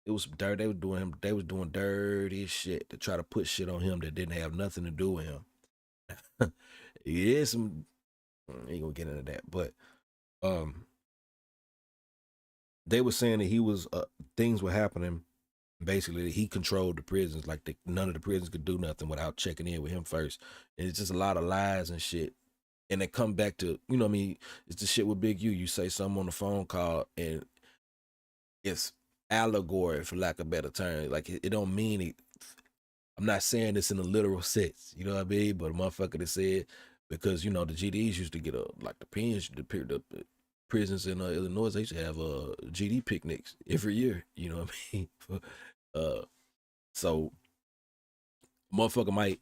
It was dirt. They was doing dirty shit to try to put shit on him that didn't have nothing to do with him. Yeah, ain't gonna get into that, but they were saying that he was things were happening. Basically, that he controlled the prisons. None of the prisons could do nothing without checking in with him first. And it's just a lot of lies and shit. And they come back to, you know what I mean? It's the shit with Big U. You say something on the phone call and it's allegory, for lack of a better term. It don't mean it. I'm not saying this in a literal sense, you know what I mean? But a motherfucker that said, because, the GDs used to get the prisons in Illinois, they used to have GD picnics every year, you know what I mean? So motherfucker might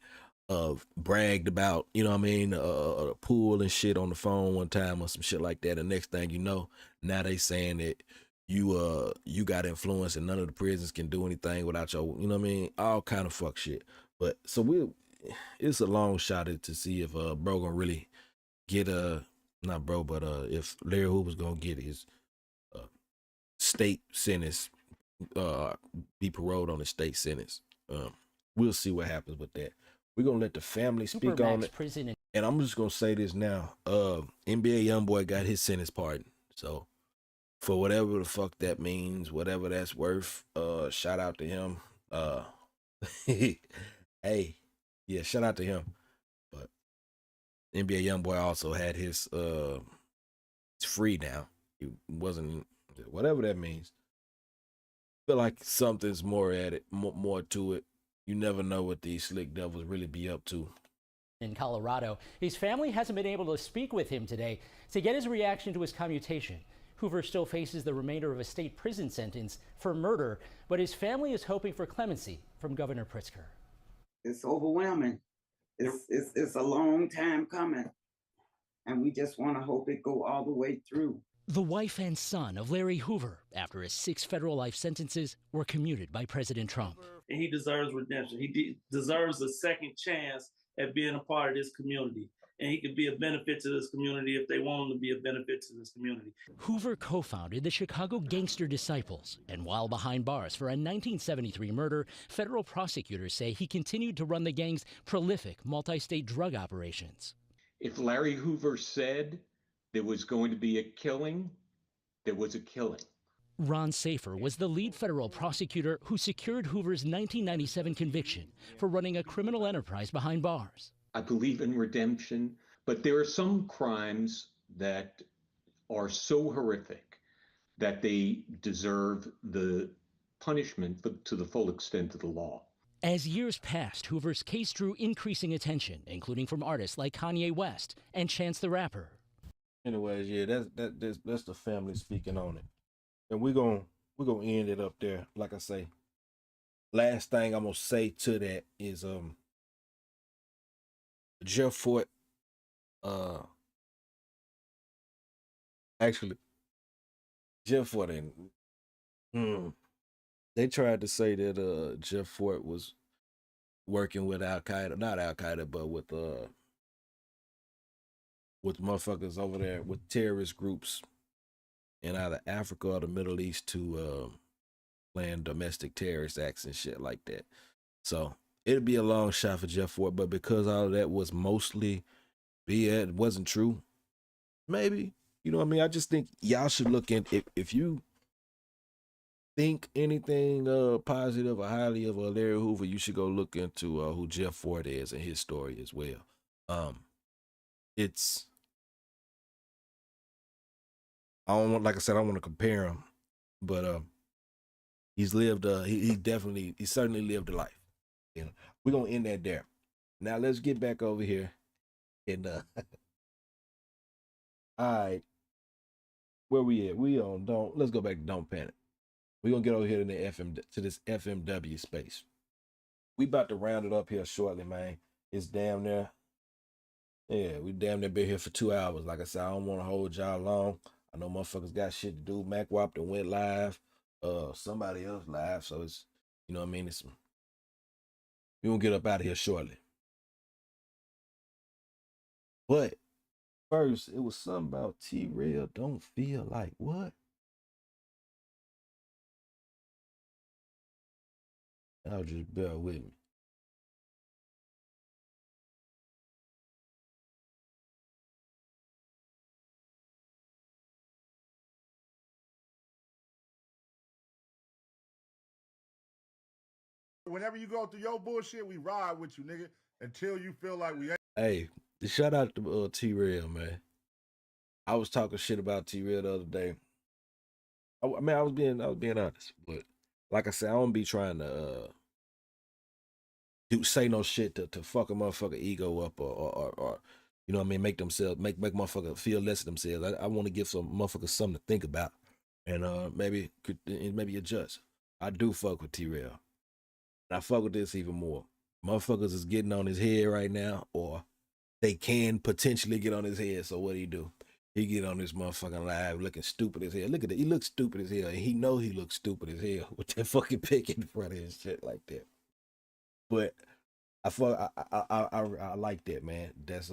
bragged about, you know what I mean, a pool and shit on the phone one time or some shit like that. The next thing you know, now they saying that you got influence and none of the prisons can do anything without your, you know what I mean, all kind of fuck shit. But so it's a long shot to see if bro gonna really get not bro, but if Larry Hoover's gonna get his state sentence, be paroled on his state sentence. We'll see what happens with that. We're gonna let the family speak on it. Prison And I'm just gonna say this now. NBA YoungBoy got his sentence pardon. So for whatever the fuck that means, whatever that's worth, shout out to him. Hey, yeah, shout out to him. But NBA YoungBoy also had his it's free now. He wasn't, whatever that means. Feel like something's more at it, more to it. You never know what these slick devils really be up to. in Colorado. His family hasn't been able to speak with him today to get his reaction to his commutation. Hoover still faces the remainder of a state prison sentence for murder, but his family is hoping for clemency from Governor Pritzker. It's overwhelming. It's a long time coming, and we just want to hope it go all the way through. The wife and son of Larry Hoover, after his 6 federal life sentences, were commuted by President Trump. And he deserves redemption. He deserves a second chance at being a part of this community. And he could be a benefit to this community if they want him to be a benefit to this community. Hoover co-founded the Chicago Gangster Disciples, and while behind bars for a 1973 murder, federal prosecutors say he continued to run the gang's prolific multi-state drug operations. If Larry Hoover said there was going to be a killing, there was a killing. Ron Safer was the lead federal prosecutor who secured Hoover's 1997 conviction for running a criminal enterprise behind bars. I believe in redemption, but there are some crimes that are so horrific that they deserve the punishment to the full extent of the law. As years passed, Hoover's case drew increasing attention, including from artists like Kanye West and Chance the Rapper. Anyways, yeah, that's the family speaking on it, and we're gonna end it up there. Like I say, last thing I'm gonna say to that is Jeff Fort, actually, Jeff Fort and they tried to say that Jeff Fort was working with Al Qaeda, not Al Qaeda, but with motherfuckers over there, with terrorist groups in either Africa or the Middle East to plan domestic terrorist acts and shit like that. So it'd be a long shot for Jeff Fort, but because all of that was mostly BS, it wasn't true, maybe, you know what I mean? I just think y'all should look in, if you think anything positive or highly of Larry Hoover, you should go look into who Jeff Fort is and his story as well. It's, I don't want, like I said, I don't want to compare him, but he's lived he certainly lived a life. You know, we're gonna end that there. Now let's get back over here and all right, where we at? We on let's go back to Don't Panic. We're gonna get over here to this FMW space. We about to round it up here shortly, man. It's damn near, yeah, we damn near been here for 2 hours. Like I said, I don't want to hold y'all long. I know motherfuckers got shit to do. Mac Wop done went live. Somebody else live. So it's, you know what I mean? We gonna get up out of here shortly. But first, it was something about T-Rail don't feel like what? Y'all just bear with me. Whenever you go through your bullshit, we ride with you, nigga, until you feel like we ain't. Hey, shout out to T-Rail, man. I was talking shit about T-Rail the other day. I was being honest, but like I said, I don't be trying to say no shit to fuck a motherfucker ego up or you know what I mean, make motherfucker feel less of themselves. I want to give some motherfuckers something to think about and maybe adjust. I do fuck with T-Rail. And I fuck with this even more. Motherfuckers is getting on his head right now, or they can potentially get on his head. So what do? He get on this motherfucking live looking stupid as hell. Look at it. He looks stupid as hell. And he know he looks stupid as hell with that fucking pick in front of his shit like that. But I like that, man. That's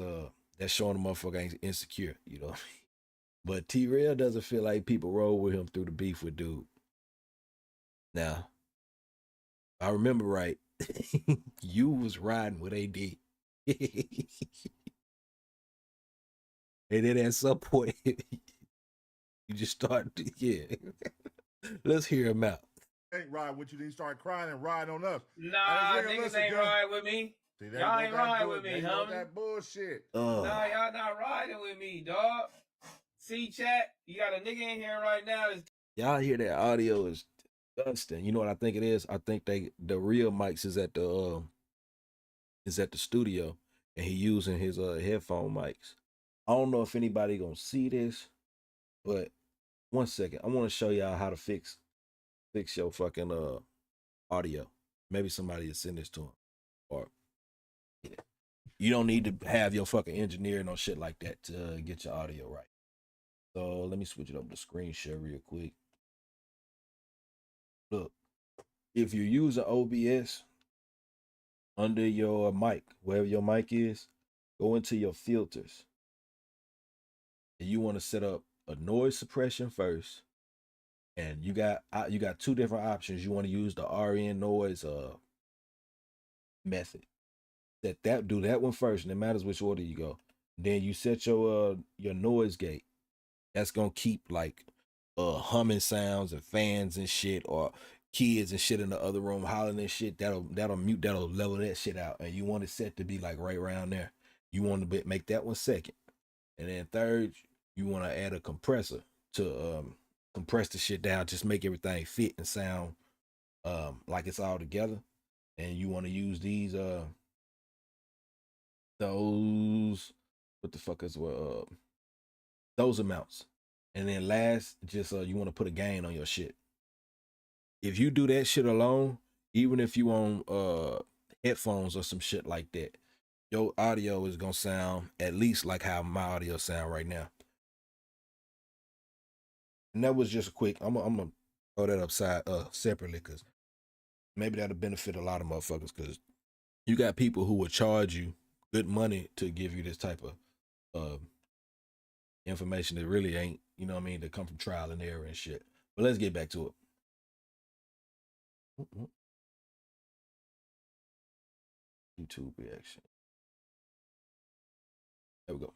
showing the motherfucker ain't insecure, you know. But T-Rail doesn't feel like people roll with him through the beef with dude. Now, I remember right, you was riding with AD. And then at some point, you just start to, yeah. Let's hear him out. Ain't ride with you, then you start crying and ride on us. Nah, niggas ain't ride with me. Y'all ain't ride with me, homie. That bullshit. Nah, y'all not riding with me, dog. See, chat, you got a nigga in here right now. Y'all hear that audio is disgusting. You know what I think it is? I think the real mics is at the studio, and he using his headphone mics. I don't know if anybody gonna see this, but one second, I want to show y'all how to fix your fucking audio. Maybe somebody will send this to him, or yeah. You don't need to have your fucking engineer no shit like that to get your audio right. So let me switch it up to screen share real quick. Look, if you're using OBS under your mic, wherever your mic is, go into your filters. And you want to set up a noise suppression first. And you got two different options. You want to use the RN noise method. Do that one first, and it matters which order you go. Then you set your noise gate. That's gonna keep like humming sounds and fans and shit, or kids and shit in the other room hollering and shit. That'll level that shit out. And you want it set to be like right around there. You want to make that one second. And then third, you want to add a compressor to compress the shit down, just make everything fit and sound like it's all together. And you want to use these those amounts. And then last, just you want to put a gain on your shit. If you do that shit alone, even if you on headphones or some shit like that, your audio is gonna sound at least like how my audio sound right now. And that was just a quick. I'm gonna throw that upside separately, because maybe that'll benefit a lot of motherfuckers, because you got people who will charge you good money to give you this type of information that really ain't, you know what I mean, that come from trial and error and shit. But let's get back to it. YouTube reaction. There we go.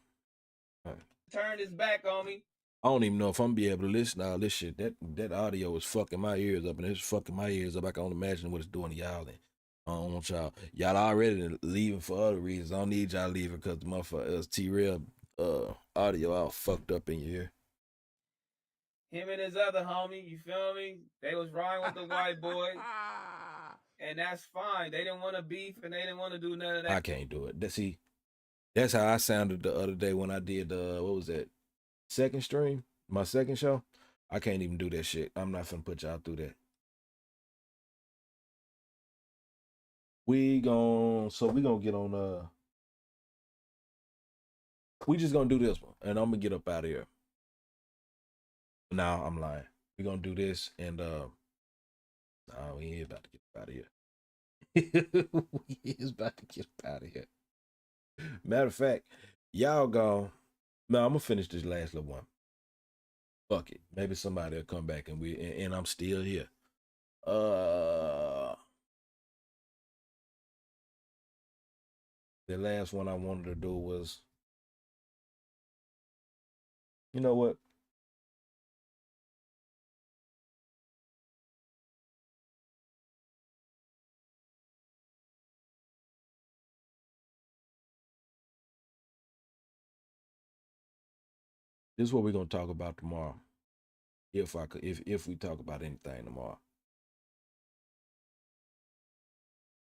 All right. Turn his back on me. I don't even know if I'm gonna be able to listen to all this shit. That audio is fucking my ears up, and it's fucking my ears up. I can only imagine what it's doing to y'all. And I don't want y'all. Y'all already leaving for other reasons. I don't need y'all leaving because the motherfucker T-Real audio all fucked up in your ear. Him and his other homie, you feel me? They was riding with the white boy. And that's fine. They didn't want to beef and they didn't want to do none of that. I can't do it. That's how I sounded the other day when I did what was that? Second stream? My second show? I can't even do that shit. I'm not finna put y'all through that. We gonna get on we just gonna do this one, and I'm gonna get up out of here. Nah, I'm lying. We're gonna do this, and we ain't about to get up out of here. We is about to get up out of here. Matter of fact, y'all go. No, I'm gonna finish this last little one. Fuck it. Maybe somebody will come back and I'm still here. The last one I wanted to do was, you know what? This is what we're gonna talk about tomorrow. If we talk about anything tomorrow.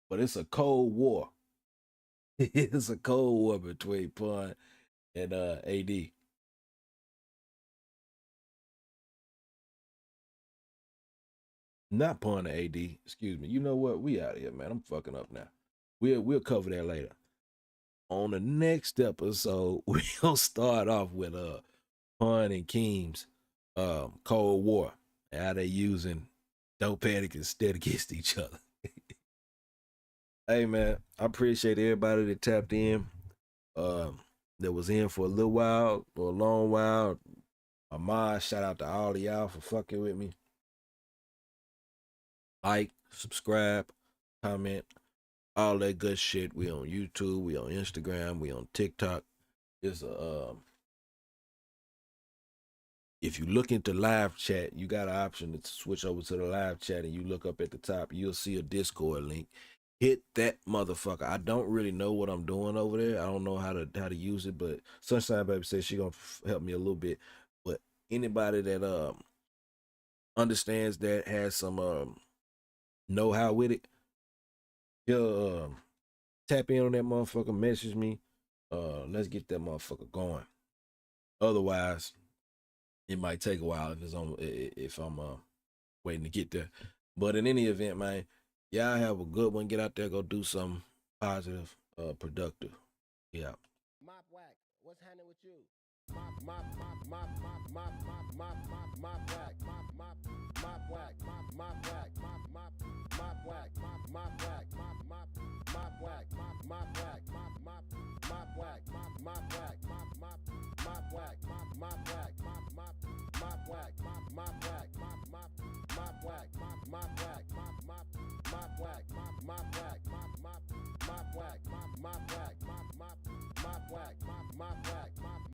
But it's a cold war. It's a cold war between Pun and AD. Not pun AD. Excuse me. You know what? We out of here, man. I'm fucking up now. We'll cover that later. On the next episode, we're gonna start off with Pun and Keem's Cold War and how they using DontPanic instead against each other. Hey man, I appreciate everybody that tapped in. That was in for a little while or a long while. My shout out to all of y'all for fucking with me. Like, subscribe, comment, all that good shit. We on YouTube, we on Instagram, we on TikTok. It's if you look into live chat, you got an option to switch over to the live chat, and you look up at the top, you'll see a Discord link. Hit that motherfucker. I don't really know what I'm doing over there. I don't know how to use it, but Sunshine Baby says she gonna help me a little bit. But anybody that understands that, has some know-how with it, tap in on that motherfucker, message me. Let's get that motherfucker going. Otherwise, it might take a while if I'm waiting to get there. But in any event, man, y'all have a good one. Get out there, go do something positive, productive. Yeah. Mopwack, what's happening with you? Mopwack, Mopwack.